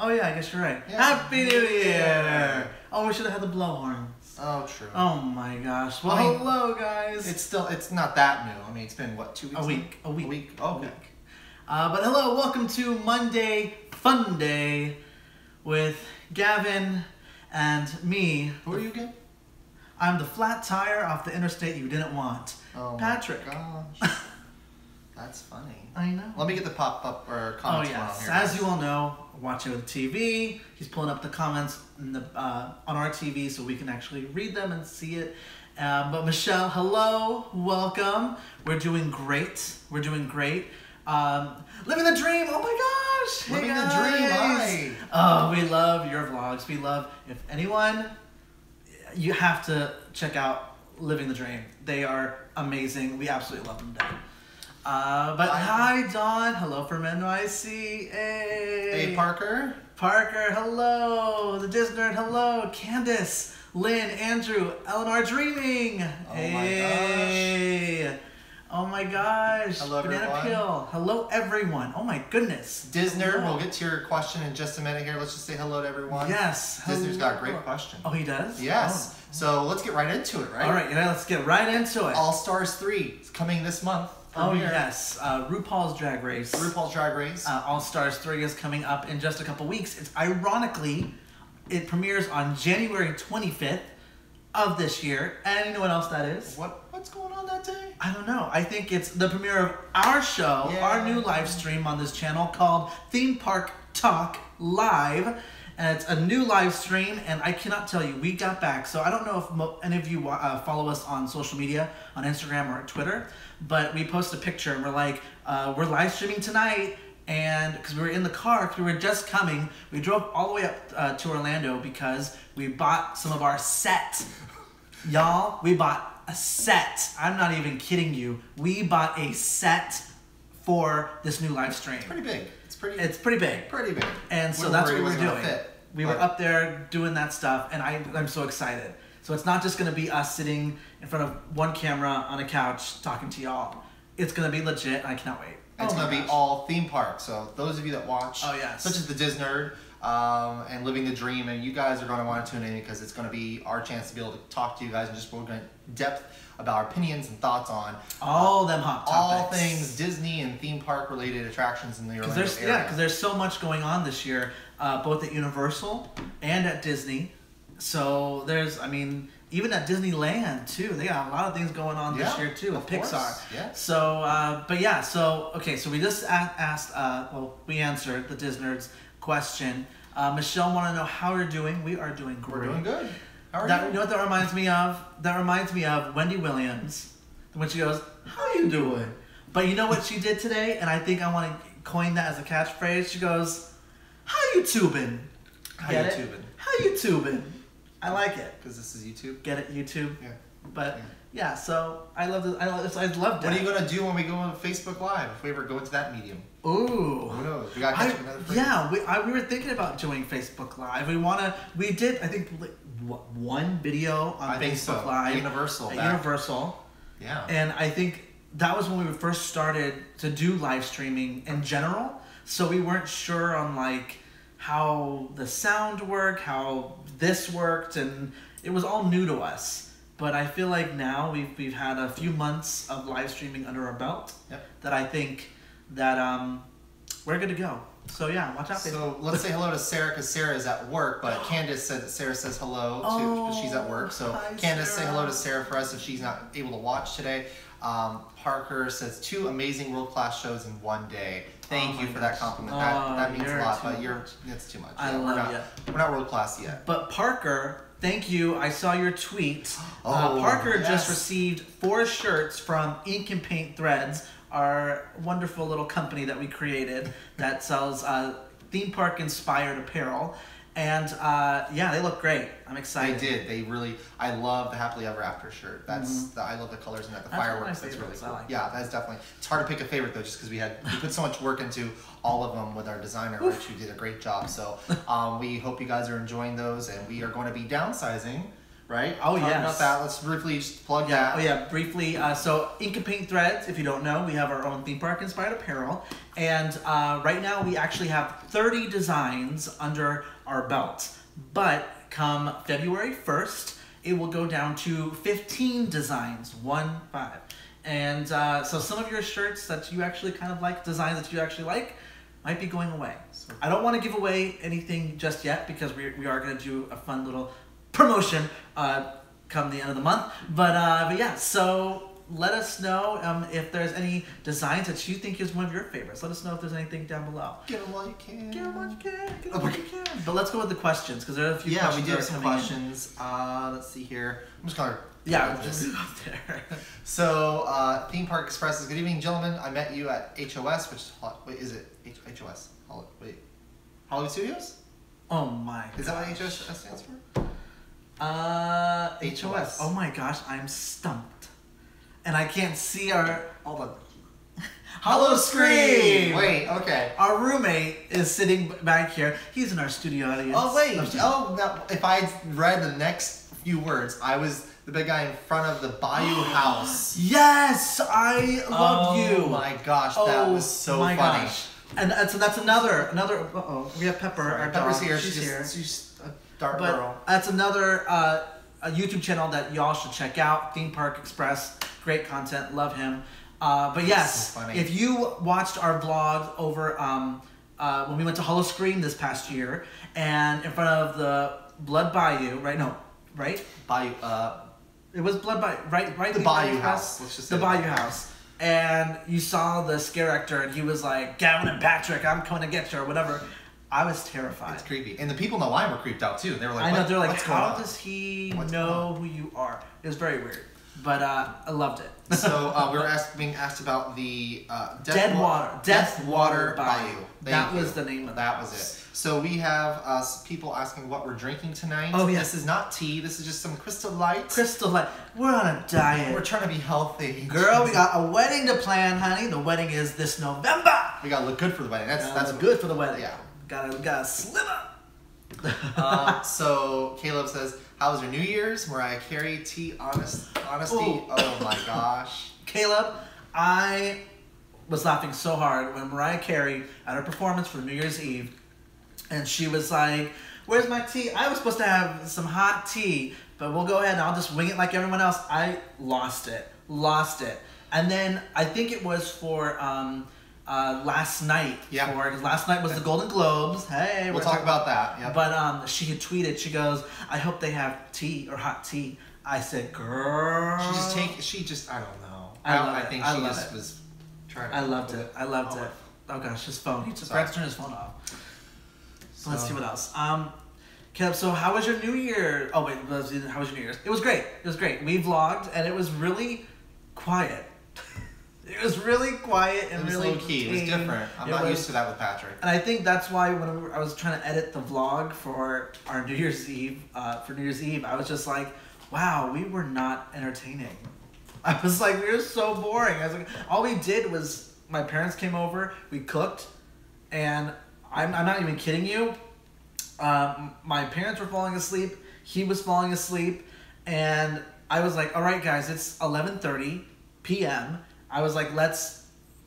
Oh yeah, I guess you're right. Yeah. Happy New Year! Oh, we should have had the blowhorns. Oh, true. Oh my gosh. Well, hello guys. It's not that new. I mean, it's been what, 2 weeks? A week. Oh, okay. But hello, welcome to Monday Funday with Gavin and me. Who are you again? I'm the flat tire off the interstate you didn't want. Oh, Patrick. My gosh. That's funny. I know. Let me get the pop-up or comments yes. on here. As you all know, watching on the TV, he's pulling up the comments in the, on our TV so we can actually read them and see it. But Michelle, hello, welcome. We're doing great. We're doing great. Living the dream. Oh my gosh. Living hey the dream. Hi. Oh, we love your vlogs. We love, if anyone, you have to check out Living the Dream. They are amazing. We absolutely love them. But hi, Dawn. Hello from NYC. Hey. Hey, Parker. Parker, hello. The Disney, hello. Candace, Lynn, Andrew, Eleanor Dreaming. Oh hey. my gosh. Oh my gosh. Hello, Banana everyone. Peel. Hello, everyone. Oh my goodness. Disney, we'll get to your question in just a minute here. Let's just say hello to everyone. Yes. Disney's got a great question. Oh, he does? Yes. Oh. So let's get right into it, right? All right, let's get right into it. All Stars 3 is coming this month. Oh, yes. RuPaul's Drag Race. RuPaul's Drag Race. All Stars 3 is coming up in just a couple weeks. It's ironically, it premieres on January 25th of this year. And you know what else that is? What's going on that day? I don't know. I think it's the premiere of our show, our new live stream on this channel called Theme Park Talk Live. And it's a new live stream, and I cannot tell you, we got back. So I don't know if any of you follow us on social media, on Instagram or Twitter, but we posted a picture and we're like, we're live streaming tonight, and because we were in the car, because we were just coming, we drove all the way up to Orlando because we bought some of our set. Y'all, we bought a set. I'm not even kidding you. We bought a set for this new live stream. It's pretty big. It's pretty big. Pretty big. And so that's what we're doing. We were But up there doing that stuff, and I'm so excited. So it's not just going to be us sitting in front of one camera on a couch talking to y'all. It's going to be legit, and I cannot wait. It's going to be all theme park. So those of you that watch, such as the Disney and Living the Dream, and you guys are going to want to tune in because it's going to be our chance to be able to talk to you guys and just go into depth about our opinions and thoughts on all them hot topics. All things Disney and theme park related attractions in the Orlando area. Yeah, because there's so much going on this year, both at Universal and at Disney. So there's, I mean, even at Disneyland too, they got a lot of things going on this year too with Pixar. Yeah. So, but yeah, so okay, so we just asked, we answered the Disney's question. Michelle wanted to know how we're doing. We are doing great. We're doing good. How are you? You know what that reminds me of? That reminds me of Wendy Williams when she goes, "How you doing?" But you know what she did today, and I think I want to coin that as a catchphrase. She goes, "How you tubing?" How you tubing? How you tubing? I like it. Because this is YouTube. Get it, YouTube? Yeah. But yeah, so I love this. I loved it. What are you gonna do when we go on Facebook Live if we ever go into that medium? Ooh. Who knows? We gotta catch another phrase. Yeah, we were thinking about doing Facebook Live. We did. I think one video on Facebook Live. Universal. At Universal. Yeah. And I think that was when we first started to do live streaming in general. So we weren't sure on like how the sound worked, how this worked, and it was all new to us. But I feel like now we've had a few months of live streaming under our belt that I think that we're good to go. So yeah, watch out. So let's say hello to Sarah because Sarah is at work, but Candace said that Sarah says hello too. She's at work. So Candace, say hello to Sarah for us if she's not able to watch today. Parker says 2 amazing world-class shows in one day. Thank you for that compliment. That means a lot, but it's too much. I love you. We're not world-class yet. But Parker, thank you. I saw your tweet. Parker just received 4 shirts from Ink and Paint Threads, our wonderful little company that we created that sells theme park inspired apparel. And yeah, they look great. I'm excited. They did. They really. I love the Happily Ever After shirt. That's I love the colors in that. The fireworks. That's really cool. Like that's definitely. It's hard to pick a favorite though, just because we put so much work into all of them with our designer, Rich, who did a great job. So we hope you guys are enjoying those, and we are going to be downsizing right? Oh, Talk yes. about that. Let's briefly just plug that. Oh yeah, briefly. So Ink and Paint Threads, if you don't know, we have our own theme park inspired apparel, and right now we actually have 30 designs under our belt. But come February 1st, it will go down to 15 designs, 1-5. And so some of your shirts that you actually kind of like, designs that you actually like, might be going away. So I don't want to give away anything just yet because we are going to do a fun little promotion come the end of the month. But yeah, so let us know if there's any designs that you think is one of your favorites. Let us know if there's anything down below. Get them while you can. Get them while you can. Get them while you can. But let's go with the questions because there are a few questions. Yeah, we do have some questions. Let's see here. I'm just going to... Yeah, just go there. So, Theme Park Express is, good evening, gentlemen. I met you at HOS, which is, wait, is it HOS? Wait, Hollywood Studios? Oh my. Is that what HOS stands for? HOS. Oh my gosh, I'm stumped. And I can't see our... Hold on. Hello, Scream! Wait, okay. Our roommate is sitting back here. He's in our studio audience. Oh, wait. Oh, no. If I read the next few words, I was the big guy in front of the Bayou House. Yes! I love you. Oh my gosh, that was so funny. Gosh. And so that's another, uh-oh, we have Pepper, our Pepper's dog. here. She's She's a dark but girl. That's another a YouTube channel that y'all should check out, Theme Park Express. Great content, love him. But yes, so funny. If you watched our vlog over when we went to Hollow Scream this past year, and in front of the Blood Bayou, right? No, right? Bayou. It was Blood Bayou, right? The Bayou House. Let's just say the Bayou House. And you saw the scare actor, and he was like, "Gavin and Patrick, I'm coming to get you," or whatever. I was terrified. It's creepy, and the people in the line were creeped out too. They were like, "I know." They're like, "How does he know who you are?" It was very weird, but I loved it. So we were being asked about the Death Water Bayou. That was the name of that. Was it. So we have people asking what we're drinking tonight. Oh, yeah. This is not tea. This is just some Crystal Light. Crystal Light. We're on a diet. We're trying to be healthy. Girl, we got a wedding to plan, honey. The wedding is this November. We gotta look good for the wedding. That's good for the wedding. Yeah. Gotta slim up. So Caleb says, "How was your New Year's?" Mariah Carey, honesty. Ooh. Oh my gosh. Caleb, I was laughing so hard when Mariah Carey at her performance for New Year's Eve, and she was like, "Where's my tea? I was supposed to have some hot tea, but we'll go ahead and I'll just wing it like everyone else." I lost it. And then I think it was for last night. Yeah. Because last night was the Golden Globes. Hey, we'll talk about that. Yep. But she had tweeted. She goes, "I hope they have tea or hot tea." I said, "Girl." I don't know. I think she just was trying to. I loved it. Oh gosh, his phone. He just forgot to turn his phone off. So let's see what else. Caleb, so how was your New Year? Oh wait, how was your New Year's? It was great. We vlogged and it was really quiet. It was really quiet and really low key. It was different. I'm not used to that with Patrick. And I think that's why when I was trying to edit the vlog for our New Year's Eve, I was just like, wow, we were not entertaining. I was like, we were so boring. I was like, all we did was my parents came over, we cooked, and I'm not even kidding you. My parents were falling asleep. He was falling asleep, and I was like, all right, guys, it's 11:30 p.m. I was like, let's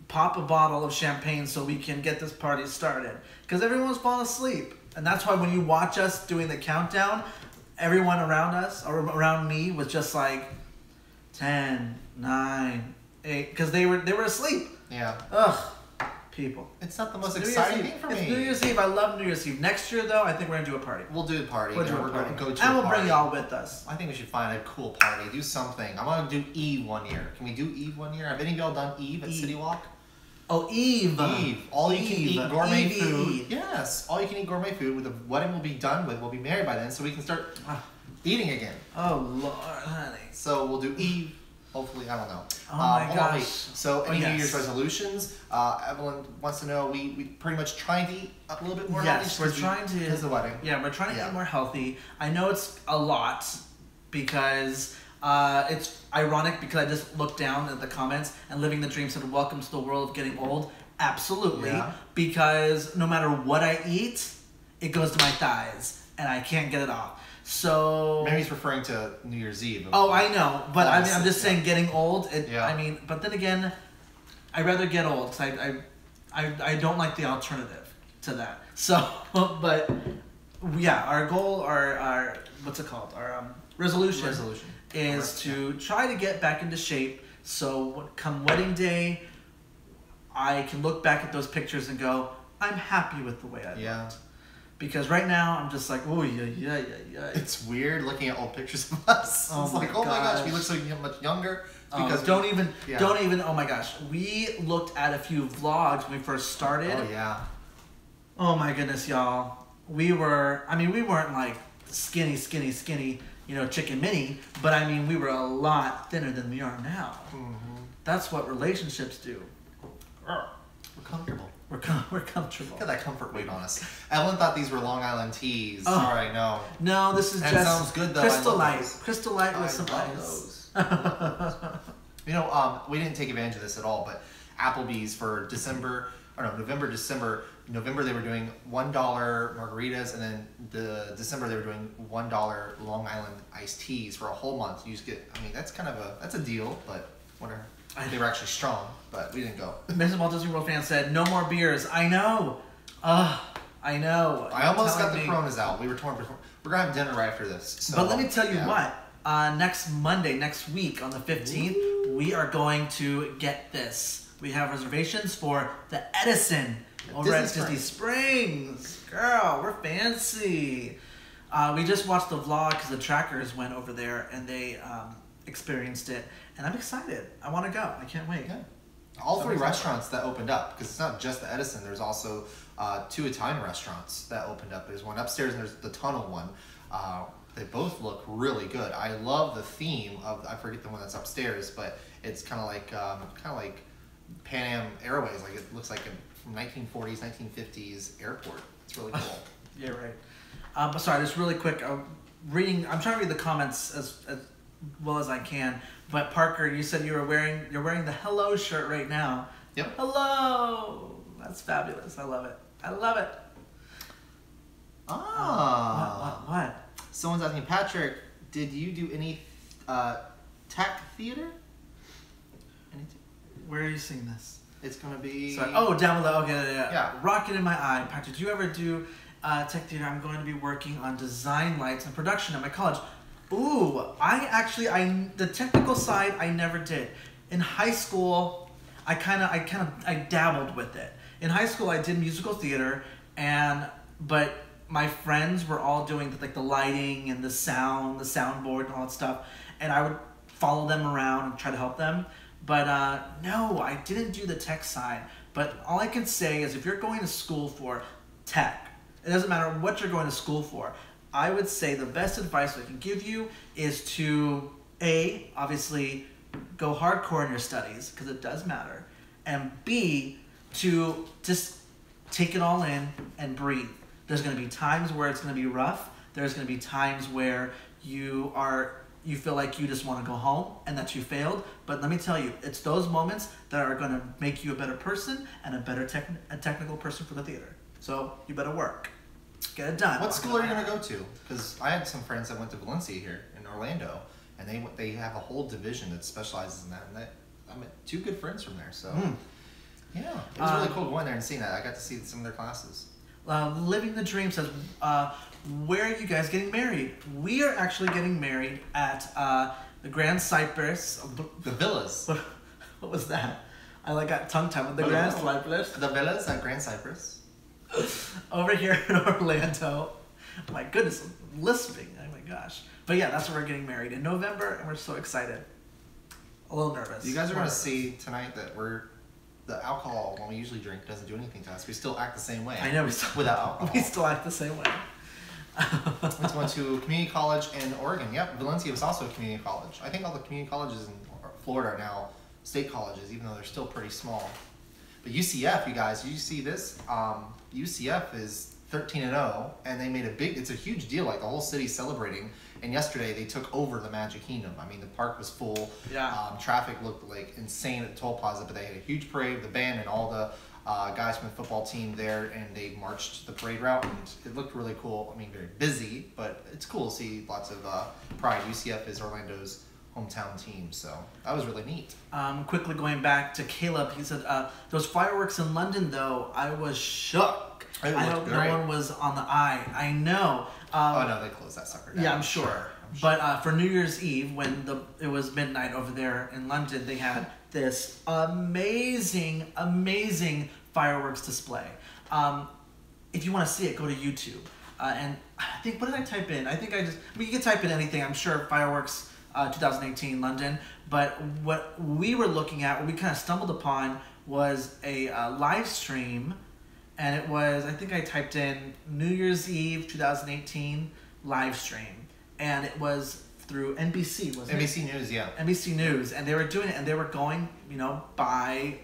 pop a bottle of champagne so we can get this party started. Because everyone was falling asleep. And that's why when you watch us doing the countdown, everyone around us, or around me, was just like 10, 9, 8, because they were asleep. Yeah. Ugh. People. It's not the most exciting thing for me. It's New Year's Eve. I love New Year's Eve. Next year, though, I think we're going to do a party. We'll do a party. We're going to go to and we'll bring y'all with us. I think we should find a cool party. Do something. I want to do Eve one year. Can we do Eve one year? Have any of y'all done Eve at City Walk? Oh, Eve. All you can eat gourmet Eve. food. Yes. All you can eat gourmet food. The wedding will be done with. We'll be married by then, so we can start eating again. Oh, Lord, honey. So we'll do Eve. Hopefully, I don't know. Oh my gosh. So, any New Year's resolutions? Evelyn wants to know. We pretty much trying to eat a little bit more healthy. Yes, we're trying to. Because the wedding. Yeah, we're trying to eat more healthy. I know it's a lot because it's ironic because I just looked down at the comments and Living the Dream said, "Welcome to the world of getting old." Absolutely. Yeah. Because no matter what I eat, it goes to my thighs and I can't get it off. So maybe he's referring to New Year's Eve. Oh, I know, but I mean, I'm just saying, getting old. Yeah. I mean, but then again, I'd rather get old because I don't like the alternative to that. So, but yeah, our goal, our what's it called? Our resolution is to try to get back into shape. So come wedding day, I can look back at those pictures and go, I'm happy with the way I looked. Because right now I'm just like, oh yeah. It's weird looking at old pictures of us. Oh it's like, oh my gosh, we look so much younger. Because don't even. Oh my gosh, we looked at a few vlogs when we first started. Oh yeah. Oh my goodness, y'all. We weren't like skinny, chicken mini, but I mean, we were a lot thinner than we are now. Mm-hmm. That's what relationships do. We're comfortable. We're comfortable. Look at that comfort weight on us. Evelyn thought these were Long Island teas. Oh. Sorry, no. No, this is and just sounds good, though. Crystal Light. Crystal Light with some ice. You know, we didn't take advantage of this at all, but Applebee's for November, they were doing $1 margaritas, and then December they were doing $1 Long Island iced teas for a whole month. You just get, I mean, that's a deal, but whatever. They were actually strong, but we didn't go. Mrs. Walt Disney World fan said, no more beers. I know. I know. I almost got the Coronas out. We were torn. We're going to have dinner right after this. So, but let me tell you what. Next week, on the 15th, we are going to get this. We have reservations for the Edison over at Disney Springs. Girl, we're fancy. We just watched the vlog because the trackers went over there and they experienced it. And I'm excited. I want to go. I can't wait. Yeah. All three restaurants that opened up, because it's not just the Edison. There's also 2 Italian restaurants that opened up. There's one upstairs and there's the Tunnel one. They both look really good. I love the theme of, I forget the one that's upstairs, but it's kind of like Pan Am Airways. Like it looks like a from 1940s, 1950s airport. It's really cool. Yeah, right. Sorry, just really quick. I'm trying to read the comments as well as I can. But Parker, you said you're wearing the Hello shirt right now. Yep. Hello. That's fabulous. I love it. What? Someone's asking, Patrick, did you do any tech theater? Anything? Where are you seeing this? It's gonna be. Sorry. Oh, down below. Okay, yeah. Rocket in my eye. Patrick, did you ever do tech theater? I'm going to be working on design lights and production at my college. Ooh, the technical side I never did. In high school, I dabbled with it. In high school, I did musical theater, but my friends were all doing the lighting and the soundboard and all that stuff, and I would follow them around and try to help them. But no, I didn't do the tech side. But all I can say is if you're going to school for tech, it doesn't matter what you're going to school for, I would say the best advice I can give you is to, A, obviously go hardcore in your studies, because it does matter, and B, to just take it all in and breathe. There's going to be times where it's going to be rough. There's going to be times where you feel like you just want to go home and that you failed. But let me tell you, it's those moments that are going to make you a better person and a better technical person for the theater. So you better work. Get it done. What school are you going to go to? Because I had some friends that went to Valencia here in Orlando, and they have a whole division that specializes in that. And I met 2 good friends from there. So yeah, it was really cool going there and seeing that. I got to see some of their classes. Living the Dream says, where are you guys getting married? We are actually getting married at the Grand Cypress. The Villas. What was that? I got tongue-tied with the Grand Cypress. The Villas at Grand Cypress. Over here in Orlando. My goodness, I'm lisping. Oh my gosh. But yeah, that's where we're getting married in November, and we're so excited. A little nervous. You guys are going to see tonight that the alcohol, when we usually drink, doesn't do anything to us. We still act the same way. I know. Without alcohol. We still act the same way. We went to community college in Oregon. Yep, Valencia was also a community college. I think all the community colleges in Florida are now state colleges, even though they're still pretty small. But UCF, you guys, you see this? UCF is 13-0, and they made it's a huge deal. Like the whole city's celebrating. And yesterday they took over the Magic Kingdom. I mean, the park was full. Yeah. Traffic looked like insane at the toll plaza, but they had a huge parade, the band, and all the guys from the football team there, and they marched the parade route, and it looked really cool. I mean, very busy, but it's cool to see lots of pride. UCF is Orlando's hometown team, so that was really neat. Quickly going back to Caleb, he said, those fireworks in London, though, I was shook. I hope no one was on the eye. I know. Oh, no, they closed that sucker down. Yeah, I'm sure. But for New Year's Eve, when it was midnight over there in London, they had this amazing, amazing fireworks display. If you want to see it, go to YouTube. And I think, what did I type in? You can type in anything. I'm sure fireworks 2018 London. But what we were looking at, what we kind of stumbled upon, was a live stream. And it was, I think I typed in New Year's Eve 2018 live stream. And it was through NBC, wasn't it? NBC News, yeah. NBC News. And they were doing it, and they were going, by...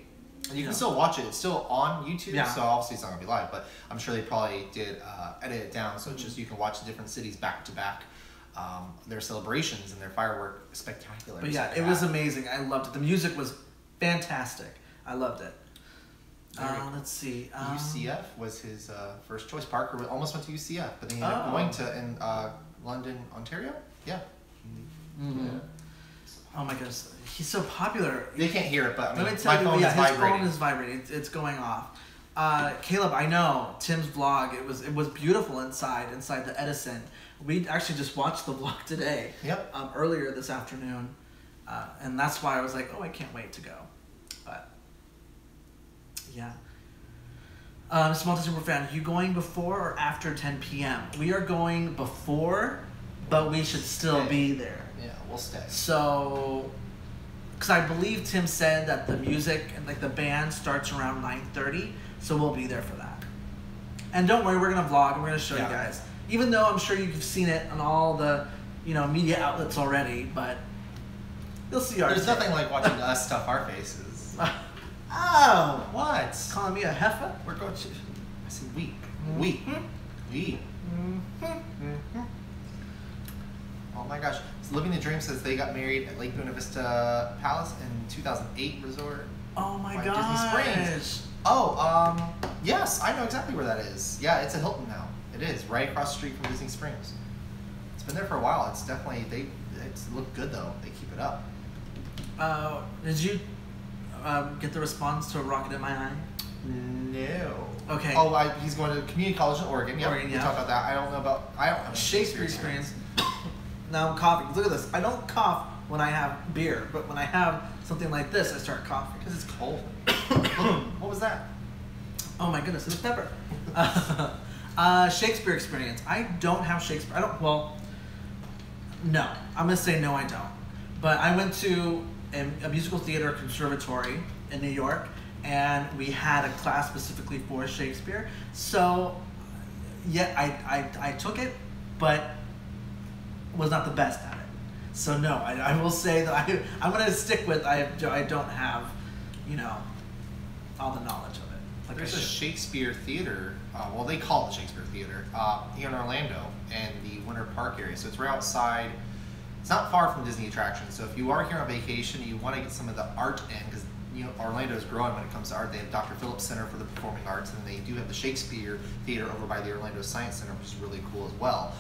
You can still watch it. It's still on YouTube, so obviously it's not going to be live, but I'm sure they probably did edit it down, so it's just you can watch the different cities back to back, their celebrations and their firework spectacular. But yeah, it was amazing. I loved it. The music was fantastic. I loved it. Let's see. UCF was his first choice. Parker almost went to UCF, but then he ended up going to London, Ontario. Yeah. Mm-hmm. Yeah. Oh my goodness, he's so popular. They can't hear it, but I mean, let me tell my phone is his vibrating. phone is vibrating. It's going off. Caleb, I know Tim's vlog. It was beautiful inside the Edison. We actually just watched the vlog today. Yep. Earlier this afternoon, and that's why I was like, oh, I can't wait to go. But yeah. Small Super fan, you going before or after 10 p.m.? We are going before, but we should still be there. Yeah, we'll stay. So, because I believe Tim said that the music and the band starts around 9:30, so we'll be there for that. And don't worry, we're gonna vlog and we're gonna show you guys. Even though I'm sure you've seen it on all the, media outlets already, but you'll see ours. There's nothing like watching us stuff our faces. Oh, what? Calling me a heifer? We're going to. I said we. We. We. Oh my gosh. So Living the Dream says they got married at Lake Buena Vista Palace in 2008 resort. Oh my gosh. Disney Springs. Oh, yes, I know exactly where that is. Yeah, it's a Hilton now. It is, right across the street from Disney Springs. It's been there for a while. It's definitely, it's looked good though. They keep it up. Did you get the response to a Rocket in My Eye? No. Okay. Oh, he's going to community college in Oregon. Yep. Oregon, We talked about that. I don't have Shakespeare experience. Now I'm coughing. Look at this. I don't cough when I have beer, but when I have something like this, I start coughing. Because it's cold. What was that? Oh my goodness, it's pepper. Shakespeare experience. I don't have Shakespeare. No. I'm going to say no, I don't. But I went to a musical theater conservatory in New York, and we had a class specifically for Shakespeare. So, yeah, I took it, but was not the best at it. So no, I will say that I'm going to stick with I don't have, all the knowledge of it. There's a Shakespeare theater, well they call it the Shakespeare Theater, here in Orlando in the Winter Park area. So it's right outside, it's not far from Disney attractions. So if you are here on vacation and you want to get some of the art in, because Orlando is growing when it comes to art. They have Dr. Phillips Center for the Performing Arts, and they do have the Shakespeare Theater over by the Orlando Science Center, which is really cool as well.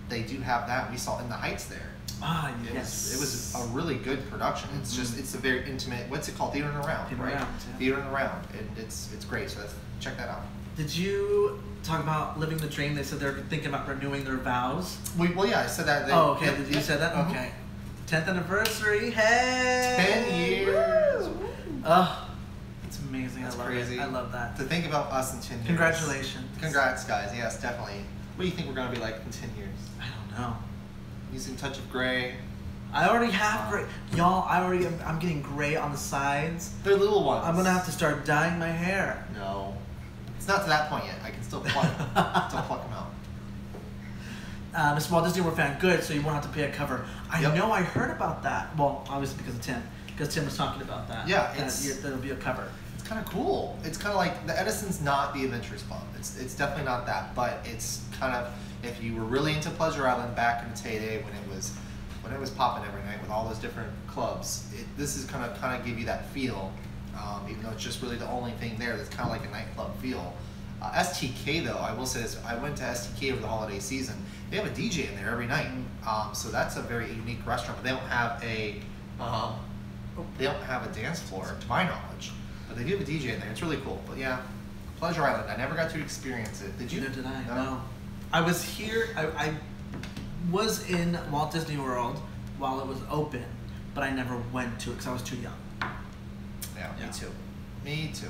They do have that. We saw In the Heights there. Ah, yes. It was a really good production. It's just, it's a very intimate, what's it called? Theater and Around, right? Theater and Around, and it's great. So check that out. Did you talk about living the dream? They said they're thinking about renewing their vows. Well, yeah, I said that. Okay. Did you say that? Okay. 10th anniversary. Hey. 10 years. Oh, it's amazing. That's I love crazy. it. I love that. To think about us in 10 years. Congratulations. Congrats, guys. Yes, definitely. What do you think we're gonna be like in 10 years? I don't know. Using touch of gray. I already have gray. Y'all, I'm getting gray on the sides. They're little ones. I'm gonna have to start dyeing my hair. No. It's not to that point yet. I can still pluck them. Still pluck them out. Mr. Walt Disney World fan, good, so you won't have to pay a cover. I know I heard about that. Well, obviously because of Tim. Because Tim was talking about that. Yeah, there'll be a cover. It's kind of cool. It's kind of like, the Edison's not the Adventurers Club. It's definitely not that, but it's kind of, if you were really into Pleasure Island back in its heyday when it was popping every night with all those different clubs, this is kind of give you that feel even though it's just really the only thing there that's kind of like a nightclub feel. STK though, I will say this, I went to STK over the holiday season. They have a DJ in there every night, so that's a very unique restaurant. But they don't have a dance floor, to my knowledge. But they do have a DJ in there. It's really cool. But yeah, Pleasure Island. I never got to experience it. Did you? Neither did I. No. I was here. I was in Walt Disney World while it was open, but I never went to it because I was too young. Yeah, me too. Me too.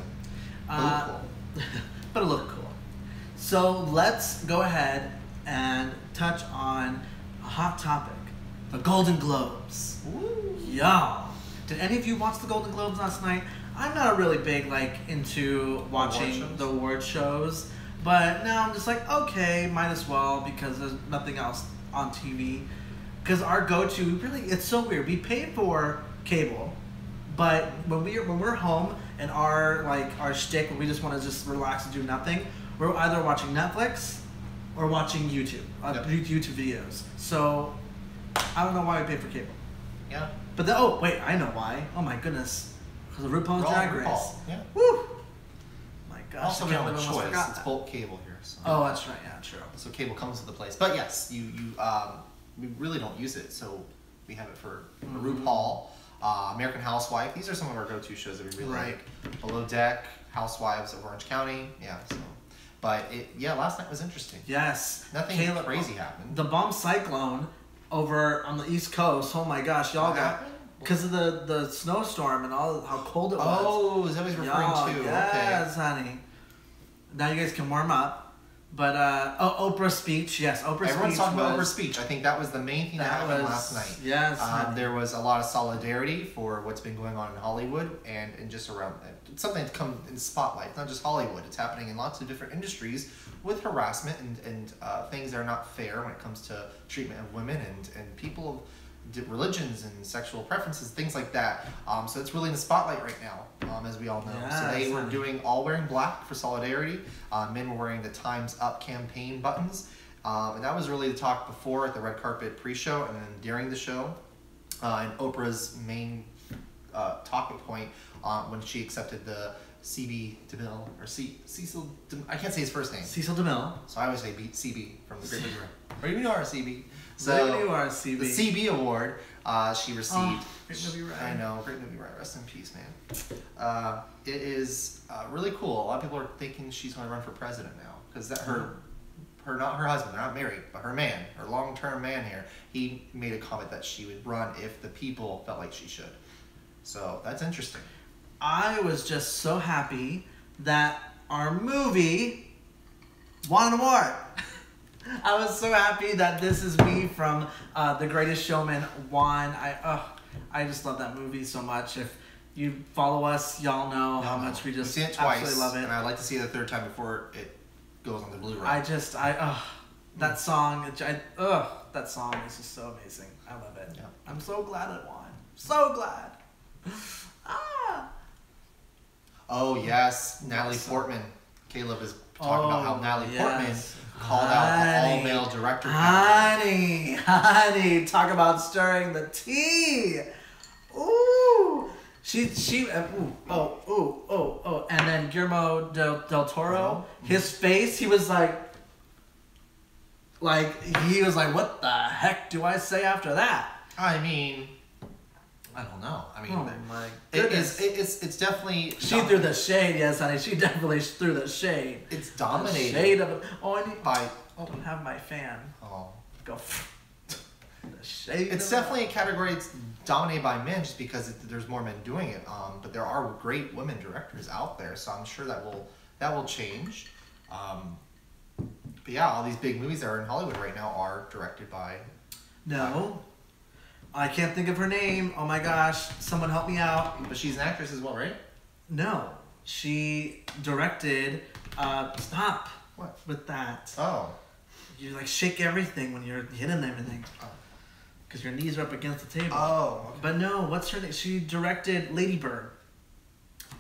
Cool. But it looked cool. So let's go ahead and touch on a hot topic: the Golden Globes. Ooh. Y'all, did any of you watch the Golden Globes last night? I'm not really big into watching the award shows, but now I'm just like, okay, might as well because there's nothing else on TV. Because our go-to, really, it's so weird. We pay for cable, but when we're home and our shtick, when we just want to just relax and do nothing, we're either watching Netflix or watching YouTube, YouTube videos. So I don't know why we pay for cable. Yeah. But I know why. Oh my goodness, because of RuPaul's Drag Race. Yeah. Woo. My gosh. Also, we don't have a choice. It's bulk cable here. So. Oh, that's right. Yeah, true. So cable comes to the place, but yes, we really don't use it, so we have it for RuPaul, American Housewife. These are some of our go-to shows that we really like. Below Deck, Housewives of Orange County. Yeah. So, but last night was interesting. Yes. Nothing crazy happened. The bomb cyclone over on the East Coast. Oh my gosh, y'all got because of the snowstorm and all how cold it was. Oh, is that what he's referring to? Yes, honey. Now you guys can warm up. But Oprah's speech, yes, Everyone's talking about Oprah's speech. I think that was the main thing that happened last night. Yes. There was a lot of solidarity for what's been going on in Hollywood and just around it. Something that's come in spotlight. It's not just Hollywood. It's happening in lots of different industries with harassment and things that are not fair when it comes to treatment of women and people of religions and sexual preferences, things like that. So it's really in the spotlight right now, as we all know. Yes, so they were all wearing black for solidarity. Men were wearing the Time's Up campaign buttons. And that was really the talk before at the red carpet pre-show and then during the show. And Oprah's main talking point when she accepted the CB DeMille, or Cecil, I can't say his first name. Cecil DeMille. So I always say CB from the Great Movie Ride. Great Movie Ride, CB. So the CB award she received. Great Movie Ride. I know, Great Movie Ride. Rest in peace, man. It is really cool. A lot of people are thinking she's going to run for president now because not her husband, they're not married, but her long-term man here, he made a comment that she would run if the people felt like she should. So that's interesting. I was just so happy that our movie won an award. I was so happy that This Is Me from The Greatest Showman won. I just love that movie so much. If you follow us, y'all know how much we just seen it twice, absolutely love it. And I'd like to see it the third time before it goes on the Blu-ray. That song, that song is just so amazing. I love it. Yeah. I'm so glad it won. So glad. Oh yes, Natalie Portman. Caleb is talking about how Natalie Portman called out the all-male director. Honey, talk about stirring the tea. Ooh, and then Guillermo del Toro, his face, he was like, what the heck do I say after that? I mean, I don't know. I mean, oh my goodness. It's definitely... She threw the shade, yes, honey. She definitely threw the shade. It's dominated. The shade of it. Oh, I don't have my fan. Oh. Go. The shade. It's definitely a category that's dominated by men just because there's more men doing it. But there are great women directors out there, so I'm sure that will change. But yeah, all these big movies that are in Hollywood right now are directed by... No. I can't think of her name. Oh my gosh. Someone help me out. But she's an actress as well, right? No. She directed... stop. What? With that. Oh. You shake everything when you're hitting everything. Oh. Because your knees are up against the table. Oh. Okay. But no, what's her name? She directed Lady Bird.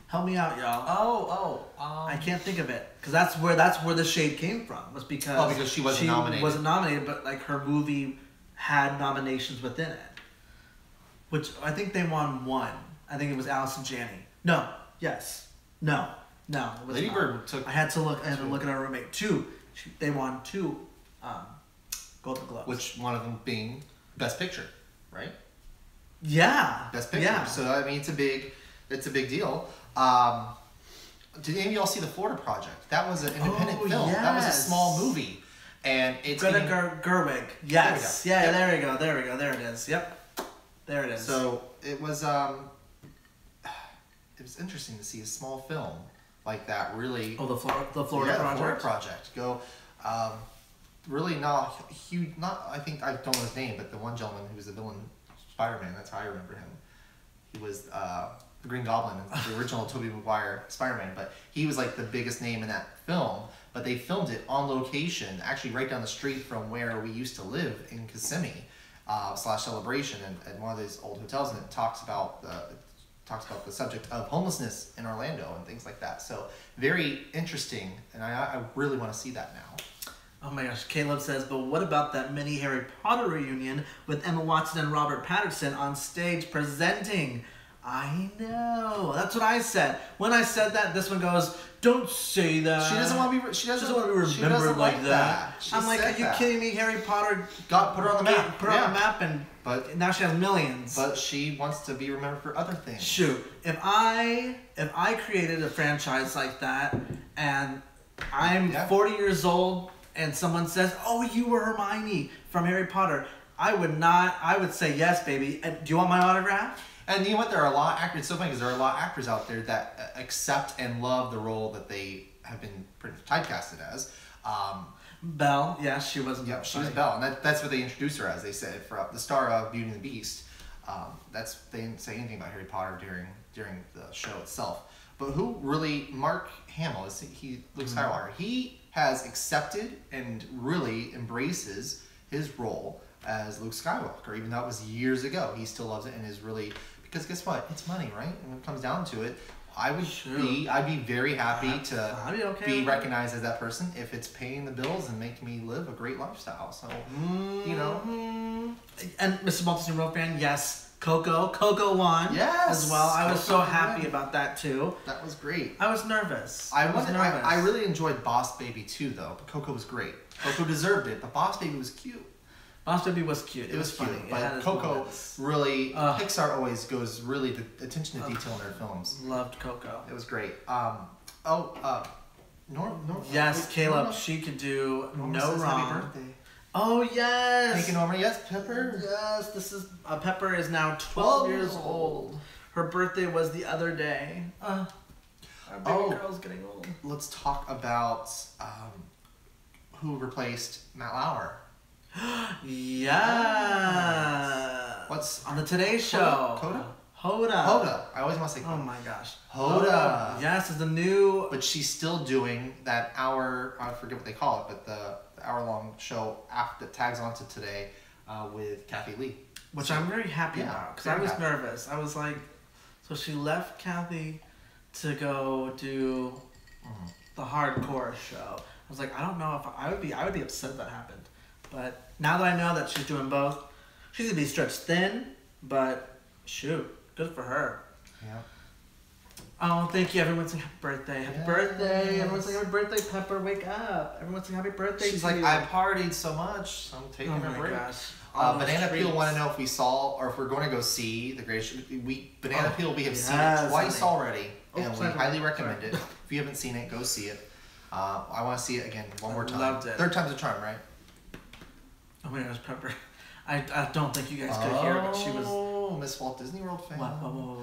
Help me out, y'all. I can't think of it. Because that's where the shade came from. Was because she wasn't nominated. She wasn't nominated, but her movie had nominations within it. Which I think they won one. I think it was Allison Janney. No. Yes. No. It was Lady not. Bird took. I had to look at her roommate. They won 2 Golden Globes. Which one of them being Best Picture, right? Yeah. Best Picture. Yeah. So I mean, it's a big deal. Did any of y'all see the Florida Project? That was an independent film. Yes. That was a small movie, and it's Greta Gerwig. Yes. Yeah. There we go. There it is. Yep. There it is. So it was interesting to see a small film like that really. Oh, the Florida Project. The Florida Project. Go. Really not huge. Not I think I don't know his name, but the one gentleman who was the villain, Spider-Man. That's how I remember him. He was the Green Goblin, the original Tobey Maguire Spider-Man. But he was like the biggest name in that film. But they filmed it on location, actually right down the street from where we used to live in Kissimmee, /Celebration, at one of those old hotels, and it talks about the subject of homelessness in Orlando and things like that. So very interesting, and I really want to see that now. Oh my gosh, Caleb says, but what about that mini Harry Potter reunion with Emma Watson and Robert Pattinson on stage presenting? I know. That's what I said. When I said that, this one goes, don't say that. She doesn't want to be remembered like that. I'm like, are you kidding me? Harry Potter put her on the map. Put her on the map, and now she has millions. But she wants to be remembered for other things. Shoot, if I created a franchise like that, and I'm 40 years old, and someone says, "Oh, you were Hermione from Harry Potter," I would say, "Yes, baby. Do you want my autograph?" And you know what? There are a lot of actors. It's so funny because there are a lot of actors out there that accept and love the role that they have been pretty typecasted as. Belle, yes, she was. Yep, she was Belle, and that's what they introduced her as. They said for the star of Beauty and the Beast. They didn't say anything about Harry Potter during the show itself. But who really? Mark Hamill is Luke Skywalker. He has accepted and really embraces his role as Luke Skywalker, even though it was years ago. He still loves it and is really, because guess what? It's money, right? And when it comes down to it, I'd be very happy to be recognized as that person if it's paying the bills and making me live a great lifestyle. So, you know. And Mr. Baltimore Road fan, yes. Coco won as well. I was so happy about that too. That was great. I was nervous. I really enjoyed Boss Baby too, though. But Coco was great. Coco deserved it, but Boss Baby was cute. Boss Baby was cute. It was funny. But Coco really, Pixar always goes really the attention to detail in their films. Loved Coco. It was great. Yes, Caleb, she could do Norma no says wrong. Happy birthday. Oh yes. Thank you, Norma. Yes, Pepper. Yes, this is Pepper is now 12 years old. Her birthday was the other day. Our baby girl's getting old. Let's talk about who replaced Matt Lauer. Yeah. What's on the Today Show? Hoda. I always want to say Hoda. Oh my gosh. Hoda. Yes, it's a new. But she's still doing that hour. I forget what they call it, but the hour-long show that tags onto Today with Kathy Lee, which I'm very happy about because I was nervous. I was like, so she left Kathy to go do the hardcore show. I was like, I don't know if I would be upset if that happened. But now that I know that she's doing both, she's gonna be stretched thin, but shoot, good for her. Yeah. Oh, thank you. Everyone's saying happy birthday. Happy birthday. Everyone's saying happy birthday, Pepper. Wake up. Everyone's saying happy birthday. She's like, I partied so much. I'm taking a break. Gosh. Banana Peel want to know if we saw or if we're going to go see the greatest. Banana Peel, we have seen it twice already, and we highly recommend it. If you haven't seen it, go see it. I want to see it again one more time. Loved it. Third time's a charm, right? Oh my gosh, Pepper. I don't think you guys could hear, but she was. Oh, Miss Walt Disney World fan. Whoa.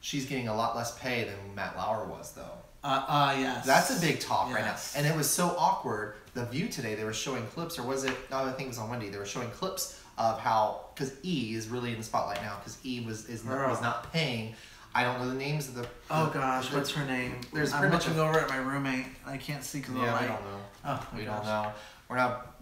She's getting a lot less pay than Matt Lauer was, though. Yes. That's a big talk right now. And it was so awkward. The View today, they were showing clips, or was it? No, I think it was on Wendy. They were showing clips of how, because E is really in the spotlight now, because E was not paying. I don't know the names of the. Oh gosh, what's her name? I'm looking over at my roommate. I can't see because of the light. I don't know. Oh, we don't know.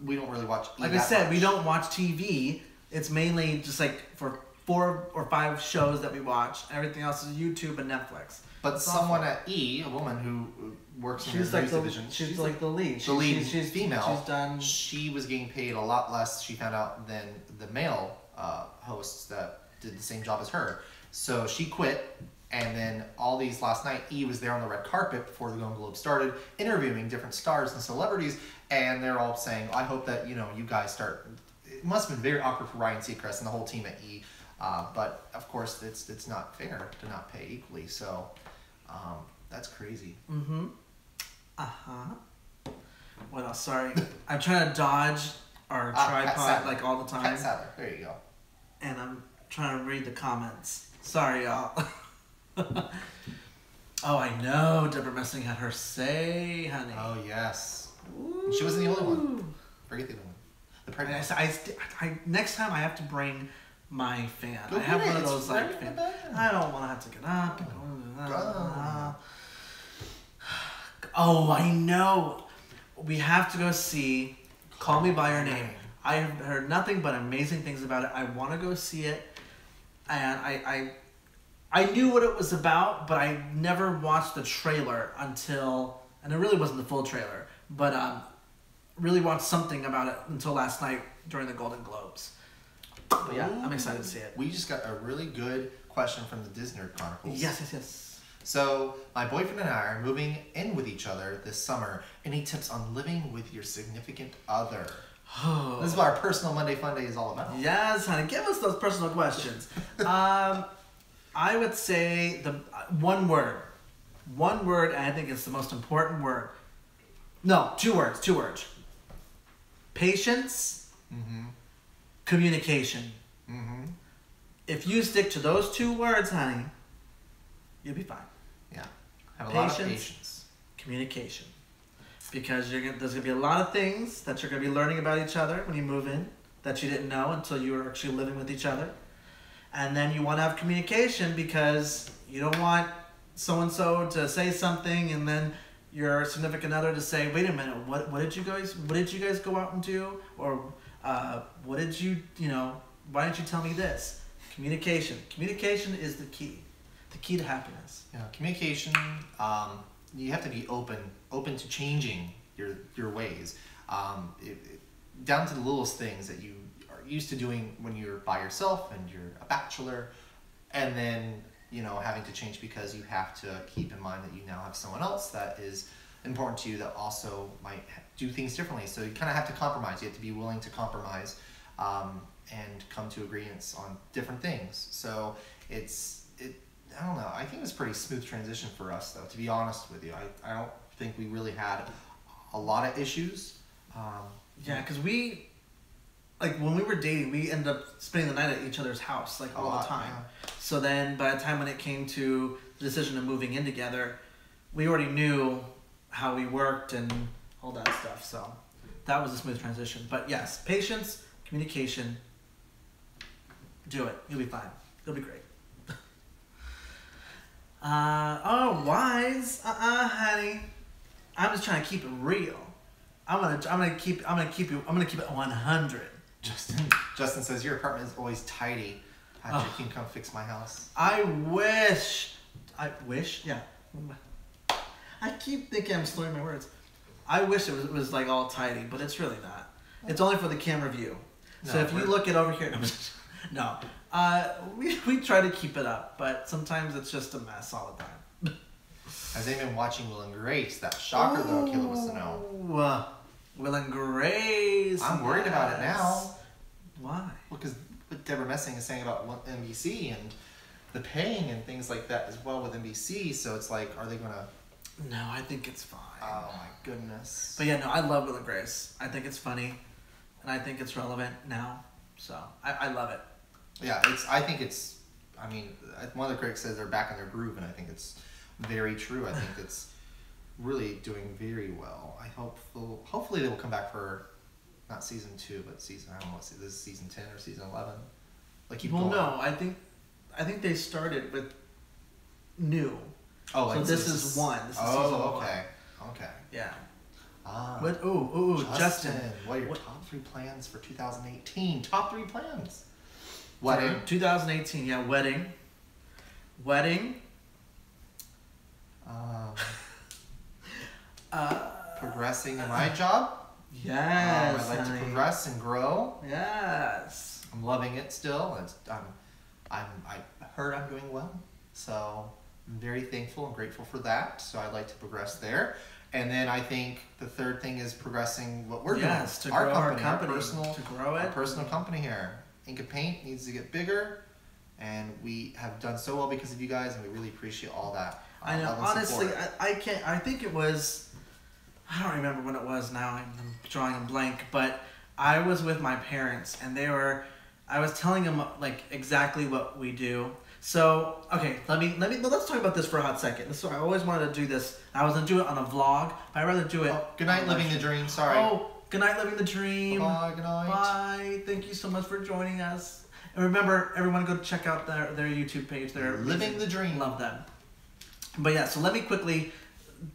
We don't really watch E like I said, we don't watch TV. It's mainly just like for 4 or 5 shows that we watch. Everything else is YouTube and Netflix. But someone at E, a woman who works in the news division, she's like the lead. She's female. She was getting paid a lot less, she found out, than the male hosts that did the same job as her. So she quit And then all these last night, E was there on the red carpet before the Golden Globe started, interviewing different stars and celebrities, and they're all saying, I hope that, you know, you guys start. It must have been very awkward for Ryan Seacrest and the whole team at E, but of course it's not fair to not pay equally, so that's crazy. Mm-hmm. What else? Sorry. I'm trying to dodge our tripod like all the time. Pat Sadler. There you go. And I'm trying to read the comments. Sorry, y'all. Oh, I know. Deborah Messing had her say, honey. Oh, yes. Ooh. She wasn't the only one. Forget the other one. The pregnant one. Next time I have to bring my fan. Go I have one of it's those right like fans. I don't want to have to get up. Oh, I know. We have to go see Call Me By Your Name. I have heard nothing but amazing things about it. I want to go see it. And I knew what it was about, but I never watched the trailer until, and it really wasn't the full trailer, but really watched something about it until last night during the Golden Globes. But yeah, I'm excited to see it. We just got a really good question from the Disney Chronicles. Yes. So, my boyfriend and I are moving in with each other this summer. Any tips on living with your significant other? This is what our personal Monday Funday is all about. Yes, honey. Give us those personal questions. I would say the one word, and I think it's the most important word. No, two words. Patience, communication. If you stick to those 2 words, honey, you'll be fine. Yeah. Have a lot of patience. Communication. Because there's going to be a lot of things that you're going to be learning about each other when you move in that you didn't know until you were actually living with each other. And then you want to have communication because you don't want so-and-so to say something and then your significant other to say, wait a minute, what did you guys go out and do? Or what did you why didn't you tell me this? Communication. Communication is the key to happiness. Yeah, communication, you have to be open to changing your ways. Down to the littlest things that you are used to doing when you're by yourself and you're a bachelor, and then having to change because you have to keep in mind that you now have someone else that is important to you that also might do things differently. So you kind of have to compromise. You have to be willing to compromise and come to agreements on different things. So I don't know. I think it was a pretty smooth transition for us, though, to be honest with you. I don't think we really had a lot of issues. Yeah, because when we were dating, we ended up spending the night at each other's house, all the time. Yeah. So then by the time when it came to the decision of moving in together, we already knew how we worked and all that stuff. So that was a smooth transition. But yes, patience, communication, do it. You'll be fine. You'll be great. Wise. Honey. I'm just trying to keep it real. I'm gonna keep it 100. Justin says your apartment is always tidy. Patrick, you can come fix my house. I wish. Yeah. I keep thinking I'm slurring my words. I wish it was all tidy, but it's really not. It's only for the camera view. So if you look it over here, no. We try to keep it up, but sometimes it's just a mess all the time. Has anyone been watching Will and Grace? That shocker, though, Kayla wants to know. Will and Grace. I'm worried about it now. Why? Well, because what Deborah Messing is saying about NBC and the paying and things like that as well with NBC. So it's like, are they going to... No, I think it's fine. Oh, my goodness. But yeah, no, I love Will and Grace. I think it's funny, and I think it's relevant now. So I love it. Yeah, I mean, one of the critics says they're back in their groove, and I think it's very true. I think it's really doing very well. Hopefully they will come back for not season 2, but I don't know this is season 10 or season 11. Keep going. No, I think they started with new. Oh, so this is 1. This is season 1. Okay. Yeah. Justin, what are your top 3 plans for 2018? Top 3 plans. Wedding. 2018, yeah, wedding. Progressing in my job. Yes. I'd like to progress and grow. Yes. I'm loving it still. I heard I'm doing well, so I'm very thankful and grateful for that. So I'd like to progress there. And then I think the third thing is progressing what we're doing. To grow our company, to grow it. Our personal company here. Ink and Paint needs to get bigger, and we have done so well because of you guys, and we really appreciate all that. I know. Honestly, I can't. I think it was. I don't remember when it was now. I'm drawing a blank, but I was with my parents, and I was telling them like exactly what we do. So, okay, let's talk about this for a hot second. This is why I always wanted to do this. I was going to do it on a vlog, but I'd rather do it. Good night, living the dream. Sorry. Oh, good night, living the dream. Bye, good night. Bye. Thank you so much for joining us. And remember, everyone go check out their YouTube page. They're Living the Dream. Love them. But yeah, so let me quickly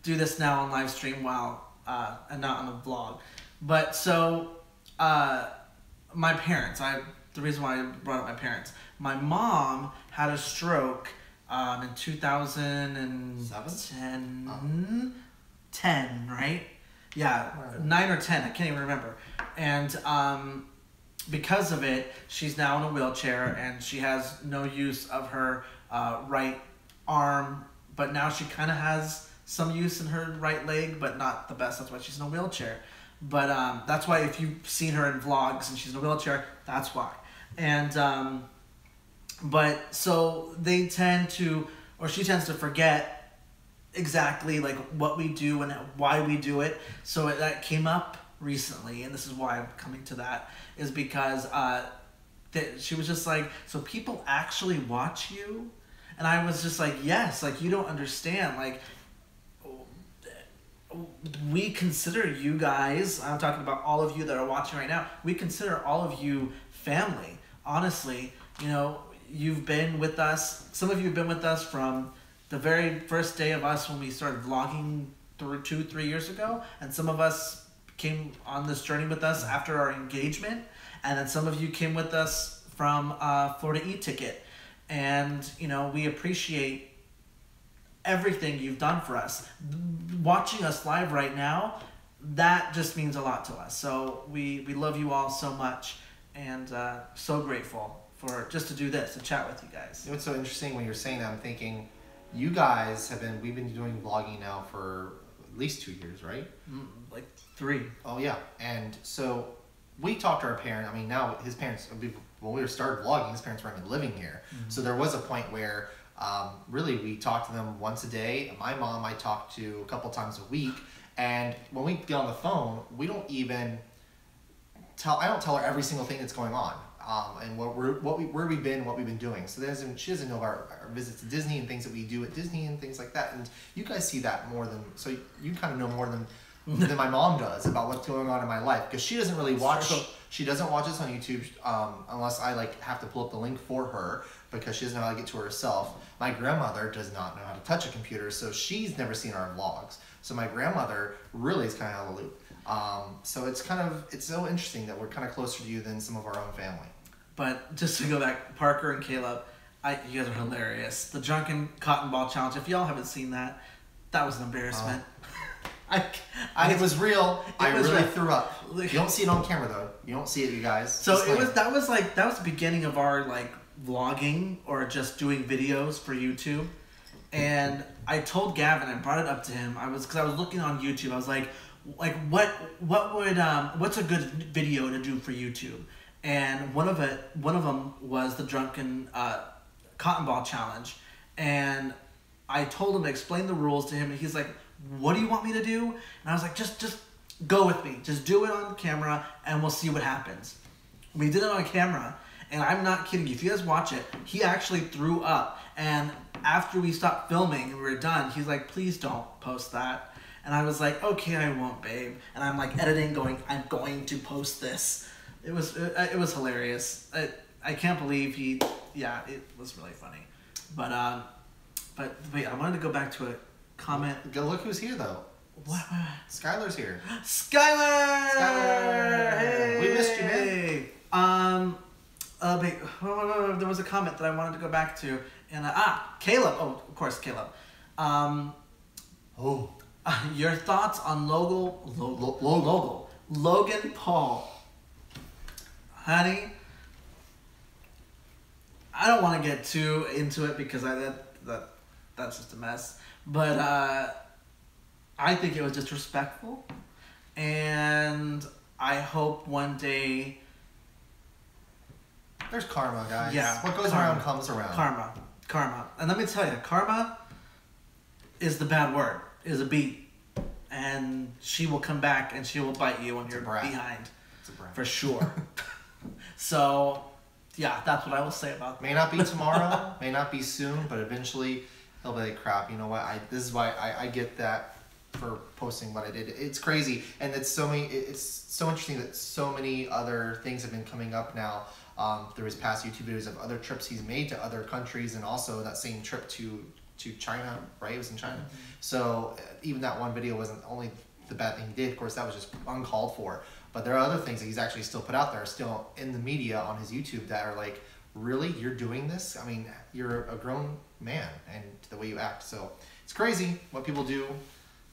do this now on live stream while, and not on a vlog. But so, my parents, the reason why I brought up my parents, my mom had a stroke in 2010, 10, right? Yeah, 9 or 10, I can't even remember. And because of it, she's now in a wheelchair, and she has no use of her right arm, but now she kind of has some use in her right leg, but not the best. That's why she's in a wheelchair. But that's why if you've seen her in vlogs and she's in a wheelchair, that's why. And but so they tend to, or she tends to forget exactly like what we do and why we do it. So that came up recently, and this is why I'm coming to that, is because she was just like, so people actually watch you? And I was just like, yes, like you don't understand, like we consider you guys, I'm talking about all of you that are watching right now, we consider all of you family. Honestly, you know, you've been with us, some of you have been with us from the very first day of us when we started vlogging 2-3 years ago, and some of us came on this journey with us after our engagement, and then some of you came with us from Florida E-Ticket, and you know, we appreciate everything you've done for us. Watching us live right now, that just means a lot to us. So we love you all so much, and so grateful for just to do this, to chat with you guys. You know what's so interesting when you're saying that, I'm thinking, you guys we've been doing vlogging now for at least 2 years, right? Like 3. Oh yeah, and so we talked to our parent. I mean, now his parents, when we started vlogging, his parents weren't even living here. Mm-hmm. So there was a point where really we talked to them once a day. My mom I talked to a couple times a week, and when we get on the phone, we don't even I don't tell her every single thing that's going on, and where we've been, what we've been doing. So she doesn't know our visits to Disney and things that we do at Disney and things like that. And you guys see that more than, so you kind of know more than my mom does about what's going on in my life, because she doesn't really watch. She doesn't watch us on YouTube unless I like have to pull up the link for her, because she doesn't know how to get to it herself. My grandmother does not know how to touch a computer, so she's never seen our vlogs. So my grandmother really is kind of out of the loop. So it's so interesting that we're kind of closer to you than some of our own family. But just to go back, Parker and Caleb, you guys are hilarious. The Drunken Cotton Ball Challenge, if y'all haven't seen that, that was an embarrassment. It was real. I really threw up. You don't see it on camera though. You don't see it, you guys. So that was the beginning of our like vlogging or just doing videos for YouTube. And I told Gavin, I brought it up to him. Because I was looking on YouTube. I was like what's a good video to do for YouTube? And one of them was the Drunken Cotton Ball Challenge. And I told him to explain the rules to him, and he's like, what do you want me to do? And I was like, just go with me. Just do it on camera, and we'll see what happens. We did it on camera, and I'm not kidding you. If you guys watch it, he actually threw up. And after we stopped filming and we were done, he's like, please don't post that. And I was like, okay, I won't, babe. And I'm like editing, going, I'm going to post this. It was hilarious. I can't believe it was really funny. But wait, I wanted to go back to a comment. Go look who's here though. What? Skylar's here. Skylar! Hey! We missed you, man. Wait, there was a comment that I wanted to go back to, and Caleb. Oh, of course, Caleb. Your thoughts on Logan Paul? Honey, I don't want to get too into it because that's just a mess. But I think it was disrespectful, and I hope one day. There's karma, guys. Yeah, what goes around comes around. Karma, and let me tell you, karma is the bad word. Is a beat, and she will come back and she will bite you when you're behind. It's a brat. For sure. So, yeah, that's what I will say about that. May not be tomorrow, may not be soon, but eventually they'll be like, crap, you know what? This is why I get that for posting what I did. It's crazy, and it's so interesting that so many other things have been coming up now. There was past YouTube videos of other trips he's made to other countries, and also that same trip to China, right? It was in China. Mm-hmm. So even that one video wasn't only the bad thing he did. Of course, that was just uncalled for. But there are other things that he's actually still put out there, still in the media on his YouTube, that are like, really? You're doing this? I mean, you're a grown man, and the way you act. So it's crazy what people do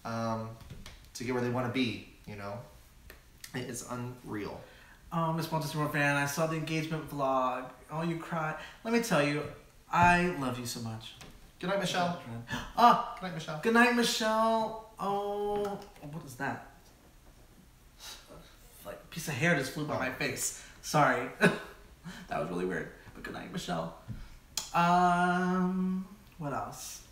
to get where they want to be, you know? It's unreal. Oh, Miss Baltimore fan, I saw the engagement vlog. Oh, you cried. Let me tell you, I love you so much. Good night, Michelle. Oh, good night, Michelle. Good night, Michelle. Oh, what is that? Like a piece of hair just flew by my face. Sorry. That was really weird. But good night, Michelle. What else?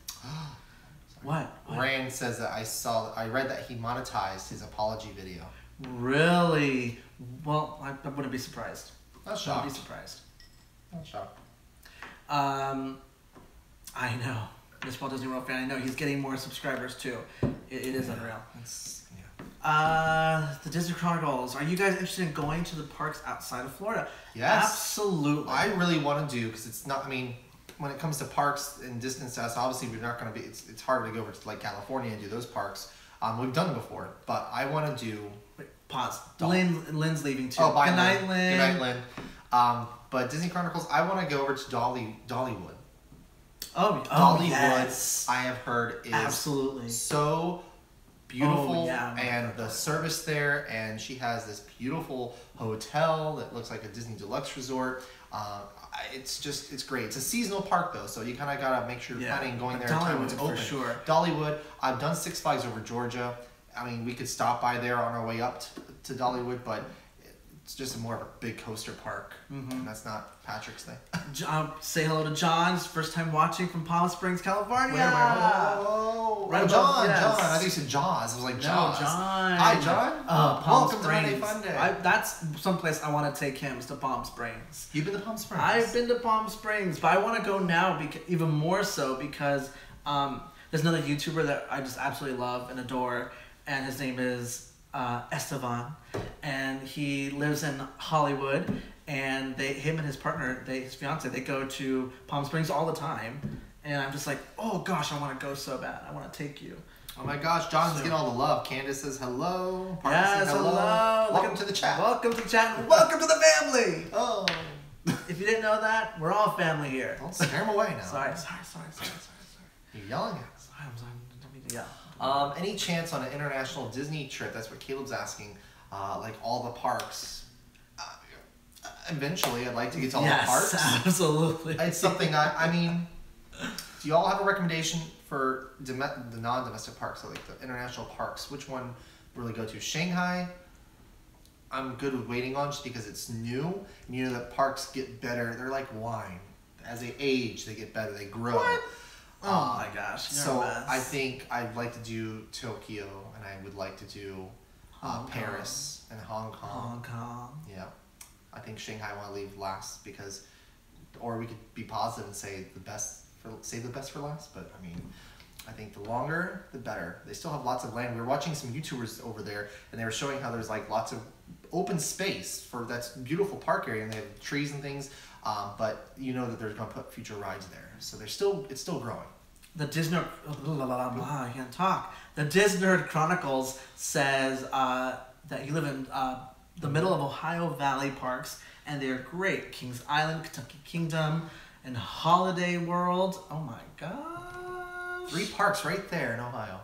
What? Rand says that I read that he monetized his apology video. Really? Well, I wouldn't be surprised. Not shocked. I wouldn't be surprised. Not shocked. I know. Miss Walt Disney World fan, I know he's getting more subscribers too. It is unreal. The Disney Chronicles. Are you guys interested in going to the parks outside of Florida? Yes. Absolutely. I really want to do, because it's not, I mean, when it comes to parks and distance to us, obviously we're not going to be, it's hard to go over to like California and do those parks. We've done it before, but I want to do... Wait, pause. Lynn's leaving too. Oh, bye, Good night, Lynn. Good night, Lynn. But Disney Chronicles, I want to go over to Dollywood. Dollywood, yes. I have heard is absolutely so beautiful, yeah, and the service there, and she has this beautiful hotel that looks like a Disney Deluxe resort. It's great. It's a seasonal park though, so you kind of gotta make sure you're planning going there time it's open. For sure. Dollywood, I've done Six Flags over Georgia. I mean, we could stop by there on our way up to Dollywood, but it's just more of a big coaster park, and that's not Patrick's thing. Say hello to John. His first time watching from Palm Springs, California. Right, John. Yes. John. I think you said Jaws. I was like, Jaws. No, John. Hi, John. Palm Welcome Springs. to Funday. That's someplace I want to take him, is to Palm Springs. You've been to Palm Springs? I've been to Palm Springs, but I want to go now, even more so because there's another YouTuber that I just absolutely love and adore, and his name is Esteban, and he lives in Hollywood, and him and his partner, his fiance, they go to Palm Springs all the time, and I'm just like, oh gosh, I want to go so bad. I want to take you. Oh my gosh, John's getting all the love. Candace says hello. Parker yes, says hello. Welcome to the chat. Welcome to the chat. Welcome to the family. Oh. If you didn't know that, we're all family here. Don't scare him away now. Sorry. You're yelling at us. I'm sorry. Don't mean to yell. Any chance on an international Disney trip? That's what Caleb's asking. Like all the parks. Eventually, I'd like to get to all the parks. Yes, absolutely. It's something I mean, do you all have a recommendation for the non-domestic parks, so like the international parks? Which one really go to? Shanghai, I'm good with waiting on just because it's new. And you know that parks get better. They're like wine. As they age, they get better. They grow. What? Oh my gosh. So I think I'd like to do Tokyo, and I would like to do Paris and Hong Kong. Hong Kong. Yeah. I think Shanghai I want to leave last because, or we could be positive and say save the best for last. But I mean, I think the longer, the better. They still have lots of land. We were watching some YouTubers over there, and they were showing how there's like lots of open space for that's beautiful park area, and they have trees and things. But you know that they're going to put future rides there, so it's still growing. The Disney, I can't talk. The Disney Chronicles says that you live in the middle of Ohio Valley parks, and they're great. Kings Island, Kentucky Kingdom, and Holiday World. Oh my gosh. 3 parks right there in Ohio.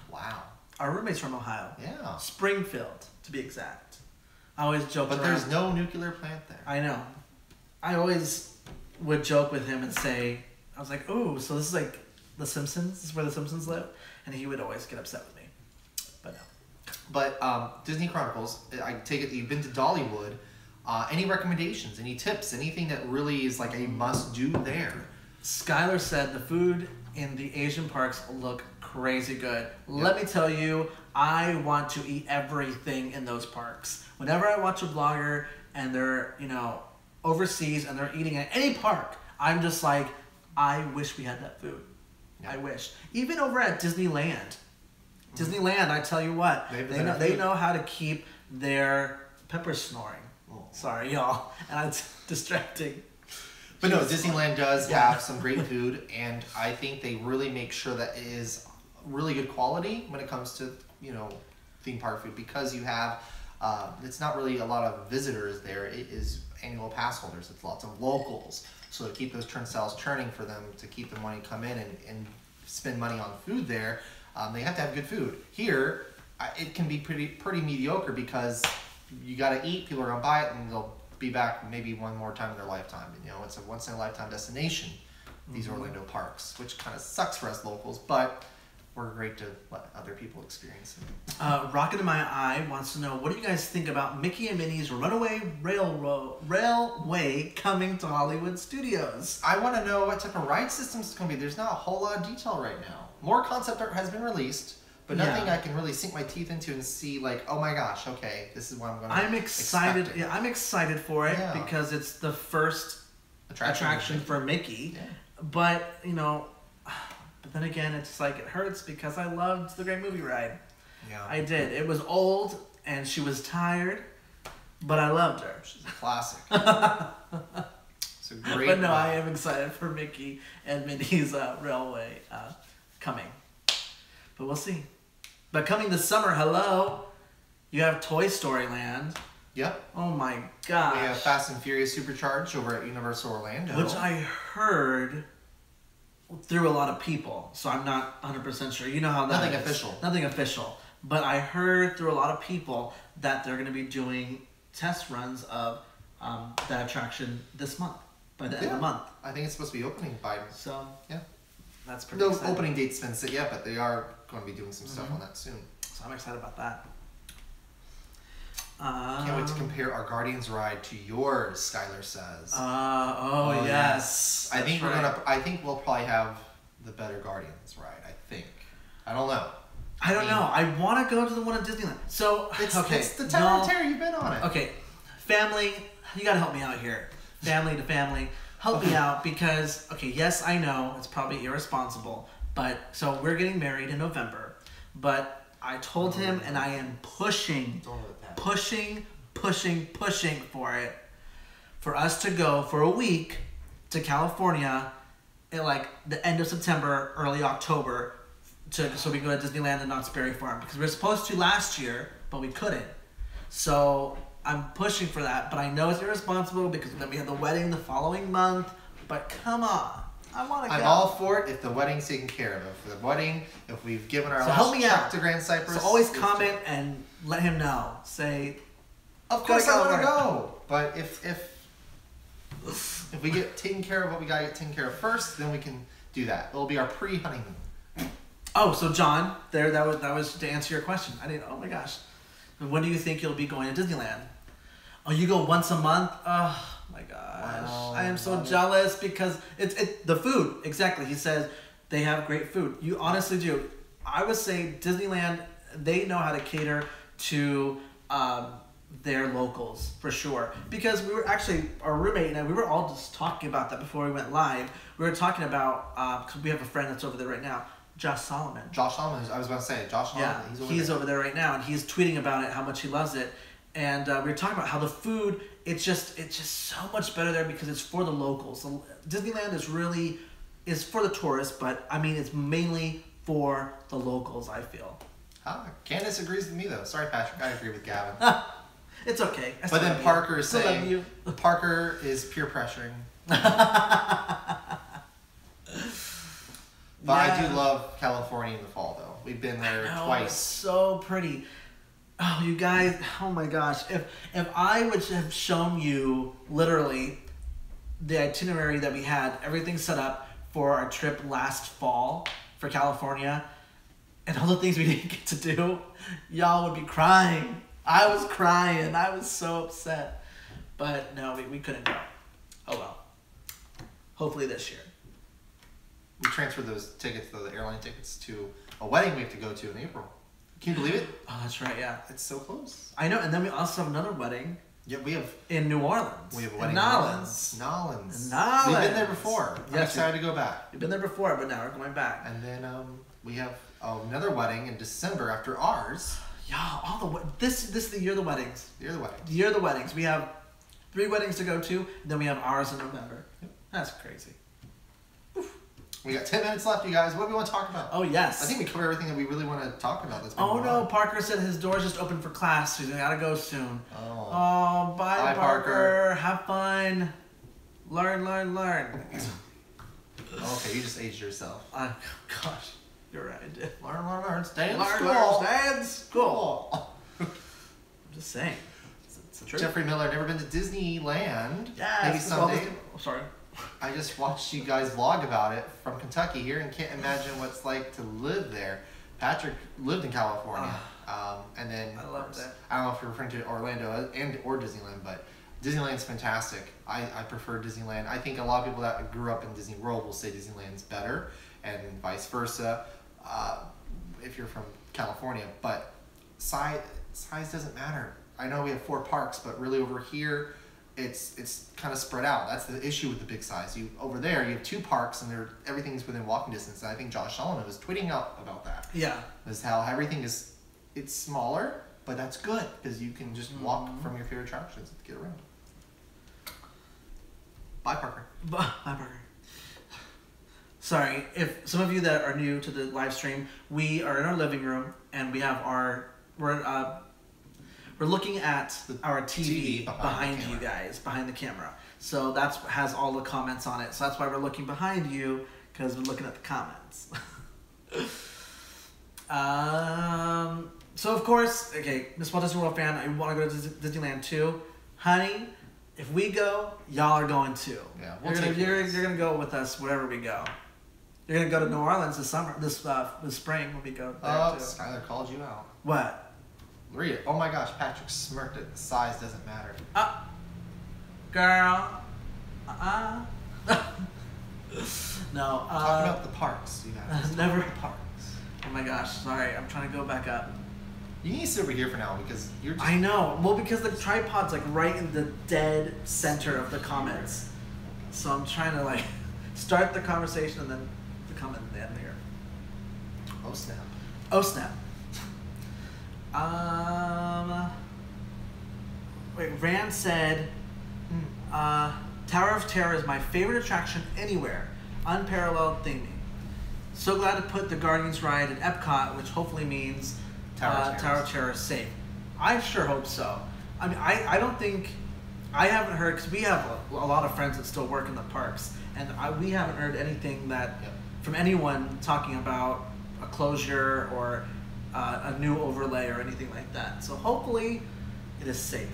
Wow. Our roommate's from Ohio. Yeah. Springfield, to be exact. I always joke But there's no nuclear plant there. I know. I always would joke with him and say, I was like, oh, so this is like The Simpsons. This is where the Simpsons live, and he would always get upset with me. But no. But Disney Chronicles, I take it you've been to Dollywood. Any recommendations? Any tips? Anything that really is like a must-do there? Skylar said the food in the Asian parks look crazy good. Let me tell you, I want to eat everything in those parks. Whenever I watch a vlogger and they're, overseas and they're eating at any park, I'm just like, I wish we had that food. Yeah. I wish. Even over at Disneyland. Disneyland, I tell you what, they know how to keep their peppers snoring. Oh. Sorry, y'all. And it's distracting. But no, Disneyland does have some great food, and I think they really make sure that it is really good quality when it comes to, theme park food, because you have, it's not really a lot of visitors there. It is annual pass holders. It's lots of locals. So to keep those turnstiles churning for them, to keep the money come in and spend money on food there, they have to have good food. Here, it can be pretty mediocre because you got to eat, people are going to buy it, and they'll be back maybe one more time in their lifetime. It's a once-in-a-lifetime destination, these Orlando parks, which kind of sucks for us locals, but we're great to let other people experience it. Rocket in My Eye wants to know, what do you guys think about Mickey and Minnie's Runaway Railway coming to Hollywood Studios? I want to know what type of ride systems it's going to be. There's not a whole lot of detail right now. More concept art has been released, but nothing I can really sink my teeth into and see like, oh my gosh, okay, this is what I'm going to I'm excited. Yeah, I'm excited for it because it's the first attraction for Mickey. Yeah. But, but then again, it's like it hurts because I loved the Great Movie Ride. Yeah. I did. It was old and she was tired, but I loved her. She's a classic. It's a great But no, I am excited for Mickey and Minnie's Railway coming. But we'll see. But coming this summer, hello, you have Toy Story Land. Yep. Oh my gosh. We have Fast and Furious Supercharged over at Universal Orlando. Which I heard through a lot of people, so I'm not 100% sure. You know how that Nothing is. official. Nothing official. But I heard through a lot of people that they're going to be doing test runs of that attraction this month, by the end of the month. I think it's supposed to be opening by... So, yeah. That's pretty exciting. No opening date's been set yet, but they are going to be doing some stuff on that soon. So I'm excited about that. Can't wait to compare our Guardians ride to yours, Skylar says. Yes. I think we'll probably have the better Guardians ride. I think. I don't know. I don't know. I want to go to the one at Disneyland. So it's the Tower of Terror. You've been on it. Okay, family, you gotta help me out here. Family to family, help me out because yes, I know it's probably irresponsible, but so we're getting married in November, but I told him, and I am pushing for it, for us to go for a week to California at like the end of September, early October, so we go to Disneyland and Knott's Berry Farm, because we were supposed to last year, but we couldn't. So I'm pushing for that, but I know it's irresponsible because then we have the wedding the following month. But come on, I want to go. I'm all for it if the wedding's taken care of. If the wedding, if we've given our last check to Grand Cypress. So always comment and let him know. Say, of course I want to go. But if we get taken care of what we gotta get taken care of first, then we can do that. It'll be our pre-honeymoon. Oh, so John, that was to answer your question. I didn't. Oh my gosh, when do you think you'll be going to Disneyland? Oh, you go once a month? Oh my gosh, wow, I am so jealous because it's the food. Exactly, he says they have great food. You honestly do. I would say Disneyland, they know how to cater to their locals for sure. Because we were actually, our roommate and I, we were all just talking about that before we went live. We were talking about because we have a friend that's over there right now. Josh Solomon. I was about to say, Josh Solomon. Yeah, he's over there right now, and he's tweeting about it, how much he loves it. And we were talking about how the food, it's just so much better there because it's for the locals. So Disneyland is for the tourists, but I mean, it's mainly for the locals, I feel. Candace agrees with me, though. Sorry, Patrick, I agree with Gavin. It's okay. But then Parker is saying, Parker is peer pressuring. But I do love California in the fall, though. We've been there twice. It's so pretty. Oh, you guys! Oh my gosh! If I would have shown you literally the itinerary that we had, everything set up for our trip last fall for California, and all the things we didn't get to do, y'all would be crying. I was crying. I was so upset. But no, we couldn't go. Oh well. Hopefully this year. We transferred those tickets, the airline tickets, to a wedding we have to go to in April. Can you believe it? Oh, that's right, yeah. It's so close. I know, and then we also have another wedding. Yeah, we have... In New Orleans. We have a wedding in Nolens. Nolens. We've been there before. Yes, I'm excited to go back. We've been there before, but now we're going back. And then we have another wedding in December after ours. Yeah, this is the year of the weddings. The year of the weddings. The year of the weddings. We have 3 weddings to go to, and then we have ours in November. Yep. That's crazy. We got 10 minutes left, you guys. What do we want to talk about? Oh, yes. I think we covered everything that we really want to talk about. Oh, no. Parker said his door's just open for class, so he's got to go soon. Oh, bye, Parker. Have fun. Learn. Okay, you just aged yourself. Gosh. You're right, I did. Learn. Stay in school. I'm just saying. It's the truth. Jeffrey Miller, never been to Disneyland. Yes. Maybe someday. Sorry. I just watched you guys vlog about it from Kentucky here and can't imagine what it's like to live there. Patrick lived in California. And then I love that. I don't know if you're referring to Orlando or Disneyland, but Disneyland's fantastic. I prefer Disneyland. I think a lot of people that grew up in Disney World will say Disneyland's better, and vice versa. If you're from California, but size doesn't matter. I know we have 4 parks, but really over here, it's kind of spread out. That's the issue with the big size. Over there, you have 2 parks, and everything's within walking distance. And I think Josh Solomon was tweeting out about that. Yeah, is how everything it's smaller, but that's good because you can just walk from your favorite attractions to get around. Bye, Parker. Bye, Parker. Sorry, if some of you that are new to the live stream, we are in our living room and we have we're looking at our TV behind you guys, behind the camera. So that's has all the comments on it. So that's why we're looking behind you, because we're looking at the comments. So of course, okay, Miss Walt Disney World fan, I want to go to Disneyland too, honey. If we go, y'all are going too. Yeah, you're gonna go with us wherever we go. You're gonna go to New Orleans this spring when we go there too. Skylar called you out. What? Read it. Oh my gosh, Patrick smirked it. The size doesn't matter. Girl. No. Talk about the parks. You guys. Never parks. Oh my gosh, sorry. I'm trying to go back up. You need to sit over here for now because you're just... I know. Well, because the tripod's like right in the dead center of the comments. So I'm trying to like start the conversation and then the comment at the end here. Oh snap. Oh snap. Wait, Rand said, Tower of Terror is my favorite attraction anywhere. Unparalleled theming. So glad to put the Guardians ride at Epcot, which hopefully means Tower of Terror is safe. I sure hope so. I mean, I don't think, I haven't heard, because we have a lot of friends that still work in the parks, and we haven't heard anything that from anyone talking about a closure or a new overlay or anything like that. So hopefully it is safe.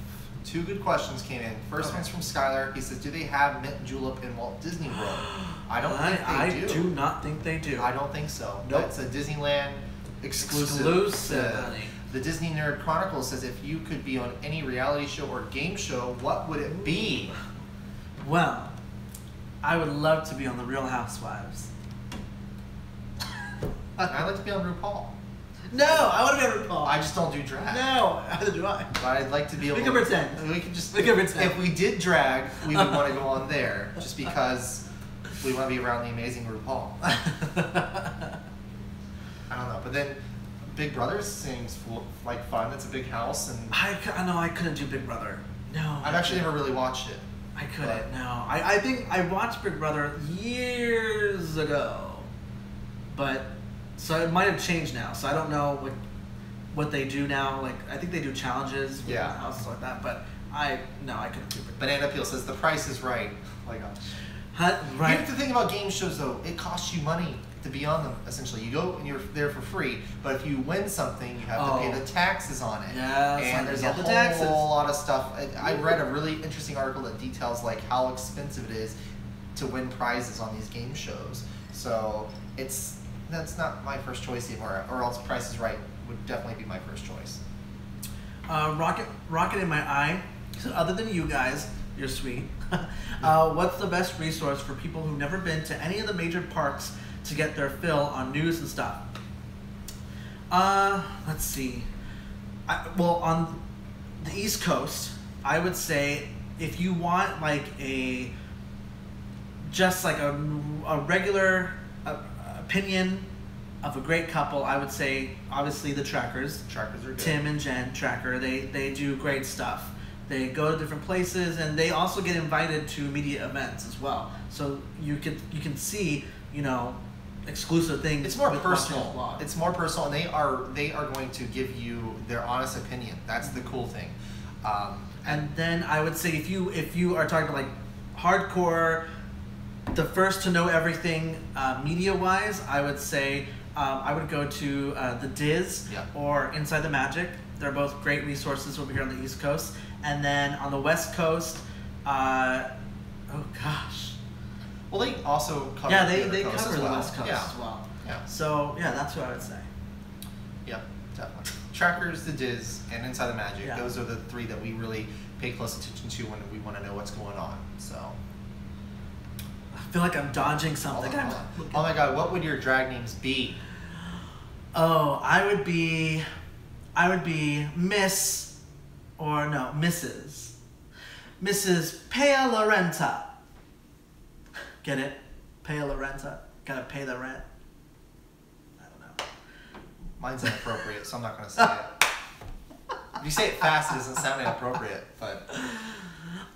2 good questions came in. First one's from Skylar. He says, do they have mint julep in Walt Disney World? I don't think they do. I do not think they do. I don't think so. Nope. It's a Disneyland exclusive. Honey. The Disney Nerd Chronicles says, if you could be on any reality show or game show, what would it be? Well, I would love to be on The Real Housewives. I'd like to be on RuPaul. No, I want to be on RuPaul. I just don't do drag. No, neither do I. But I'd like to be able We can pretend. We can just... We can pretend. If we did drag, we would want to go on there, just because we want to be around the amazing RuPaul. I don't know, but then Big Brother seems like fun. It's a big house, and I know I couldn't do Big Brother. No. I've actually never really watched it. I couldn't. No. I think I watched Big Brother years ago, but so it might have changed now. So I don't know what they do now. Like I think they do challenges with houses like that. But I couldn't do it. Banana Peel says the price is right. Oh my gosh. Right. Here's the thing about game shows though, it costs you money to be on them, essentially. You go and you're there for free, but if you win something, you have to pay the taxes on it. Yes, and there's a whole lot of stuff. I read a really interesting article that details like how expensive it is to win prizes on these game shows. So that's not my first choice anymore, or else Price is Right would definitely be my first choice. Rocket in my eye. So other than you guys, you're sweet. What's the best resource for people who've never been to any of the major parks to get their fill on news and stuff? Let's see. Well, on the East Coast, I would say if you want like just like a regular opinion of a great couple, I would say obviously the Trackers. Trackers are good. Tim and Jen Tracker, they do great stuff. They go to different places, and they also get invited to media events as well. So you can see, you know, exclusive things. It's more personal. It's more personal, and they are going to give you their honest opinion. That's the cool thing. And then I would say if you are talking like hardcore, the first to know everything media wise, I would say I would go to the Diz or Inside the Magic. They're both great resources over here on the East Coast. And then on the West Coast, oh gosh. Well, they also cover they cover the West Coast as well. Yeah. So yeah, that's what I would say. Yep, definitely. Trackers, the Diz, and Inside the Magic. Yeah. Those are the three that we really pay close attention to when we want to know what's going on. So. I feel like I'm dodging something. Oh my God, what would your drag names be? Oh, I would be Miss, or no, Mrs. Pea Lorenta. Get it? Pea Lorenta. Gotta pay the rent. I don't know. Mine's inappropriate, so I'm not gonna say it. If you say it fast, it doesn't sound inappropriate, but.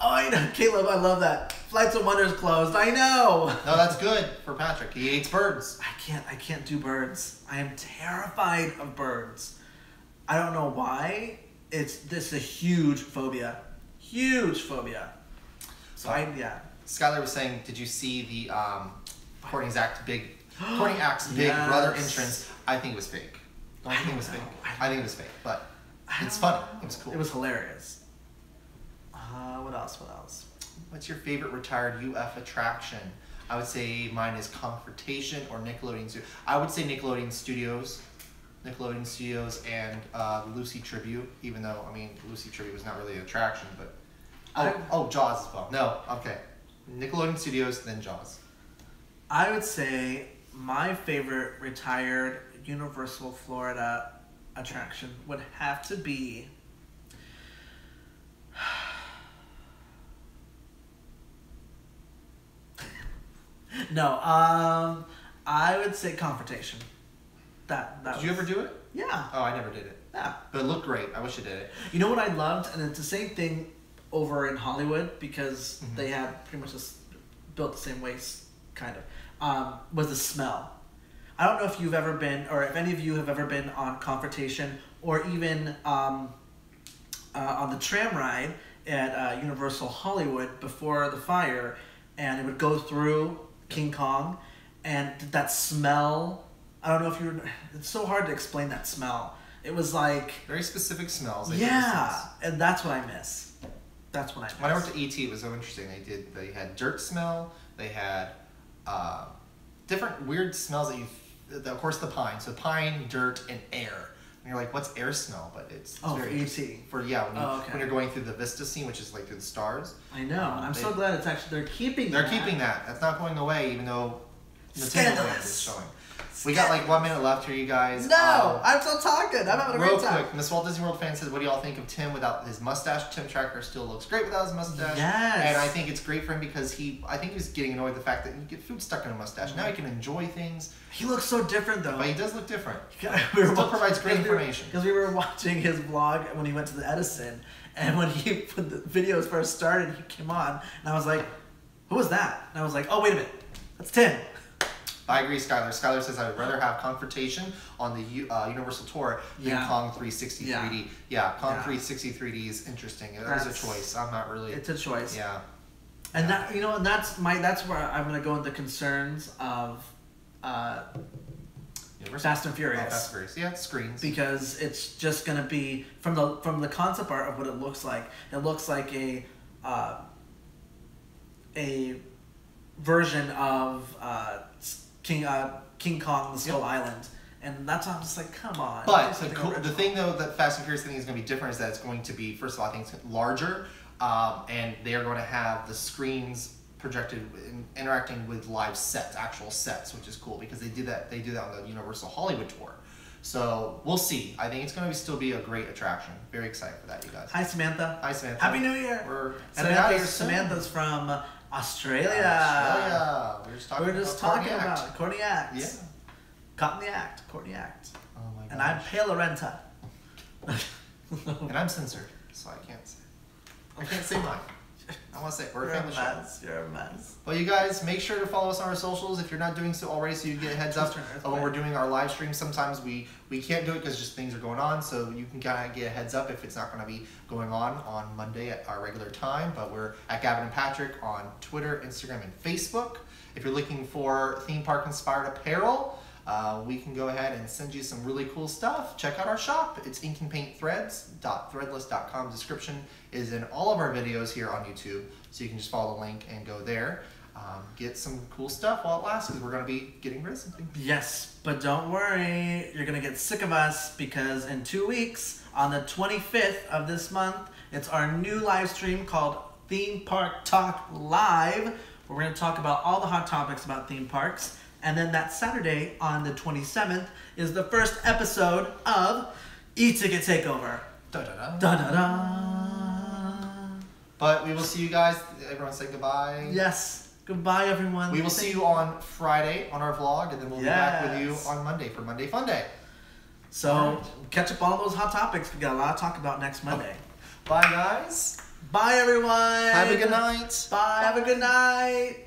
Oh, I know, Caleb, I love that. Flights of Wonders closed. I know. No, that's good for Patrick. He hates birds. I can't do birds. I am terrified of birds. I don't know why. This is a huge phobia. Huge phobia. So Skylar was saying, did you see the Courtney Act's big brother entrance? I think it was fake. Don't think it was fake. I think it was fake, but it's funny. It was cool. It was hilarious. What else? What's your favorite retired UF attraction? I would say mine is Confrontation or Nickelodeon Studios. I would say Nickelodeon Studios and Lucy Tribute, even though, I mean, Lucy Tribute was not really an attraction, but... Jaws as well. No, okay. Nickelodeon Studios, then Jaws. I would say my favorite retired Universal Florida attraction would have to be... No, I would say Confrontation. Did you ever do it? Yeah. Oh, I never did it. Yeah. But it looked great. I wish I did it. You know what I loved? And it's the same thing over in Hollywood because they had pretty much built the same way, kind of, was the smell. I don't know if you've ever been, or if any of you have ever been on Confrontation, or even on the tram ride at Universal Hollywood before the fire, and it would go through King Kong, and that smell. I don't know if it's so hard to explain that smell. It was like... Very specific smells. Yeah, and that's what I miss. When I worked at ET, it was so interesting. They had dirt smell, they had different weird smells of course the pine. So pine, dirt, and air. And you're like, what's air smell? But it's very ET. When you're going through the Vista scene, which is like through the stars. I know. I'm so glad it's actually, they're keeping that. That's not going away, even though Scandalous is showing. We got like 1 minute left here, you guys. No, I'm still talking. I'm having a great time. Real quick, Miss Walt Disney World fan says, what do y'all think of Tim without his mustache? Tim Tracker still looks great without his mustache. Yes. And I think it's great for him because I think he was getting annoyed with the fact that you get food stuck in a mustache. Now he can enjoy things. He looks so different though. But he does look different. Still provides great information. Because we were watching his vlog when he went to the Edison, and when the videos first started, he came on, and I was like, who was that? And I was like, oh, wait a minute. That's Tim. I agree, Skylar. Skylar says I would rather have Confrontation on the Universal Tour than Kong 360 3D. Yeah, Kong 360 3D is interesting. That's a choice. I'm not really... It's a choice. Yeah. And that, and that's where I'm going to go into concerns of Fast and Furious. Fast and Furious. Yeah, screens. Because it's just going to be, from the concept art of what it looks like version of King Kong, the Skull Island. And that's why I'm just like, come on. But the thing, though, that Fast and Furious I think is going to be different is that it's going to be, first of all, I think it's larger. And they are going to have the screens projected interacting with live sets, actual sets, which is cool because they do that on the Universal Hollywood tour. So we'll see. I think it's going to still be a great attraction. Very excited for that, you guys. Hi, Samantha. Hi, Samantha. Happy New Year. We're Samantha's from Australia. We were just talking about Courtney Act. Yeah. Caught in the act. Courtney Act. Oh my gosh. And I'm Pale Arenta. And I'm censored, so I can't say. I can't say mine. I want to say we're a family show. You're a mess. Well, you guys, make sure to follow us on our socials if you're not doing so already, so you get a heads up when we're doing our live stream. Sometimes we can't do it because just things are going on, so you can kind of get a heads up if it's not going to be going on Monday at our regular time. But we're at Gavin and Patrick on Twitter, Instagram, and Facebook. If you're looking for theme park inspired apparel, we can go ahead and send you some really cool stuff. Check out our shop. It's inkandpaintthreads.threadless.com. Description is in all of our videos here on YouTube, so you can just follow the link and go there. Get some cool stuff while it lasts, because we're going to be getting rid of something. Yes, but don't worry. You're going to get sick of us, because in 2 weeks, on the 25th of this month, it's our new live stream called Theme Park Talk Live, where we're going to talk about all the hot topics about theme parks. And then that Saturday, on the 27th, is the first episode of E-Ticket Takeover. Da-da-da. Da-da-da. But we will see you guys. Everyone say goodbye. Yes. Goodbye, everyone. We will see you on Friday on our vlog, and then we'll be back with you on Monday for Monday Funday. So catch up on all those hot topics. We've got a lot to talk about next Monday. Bye, guys. Bye, everyone. Have a good night. Bye. Have a good night.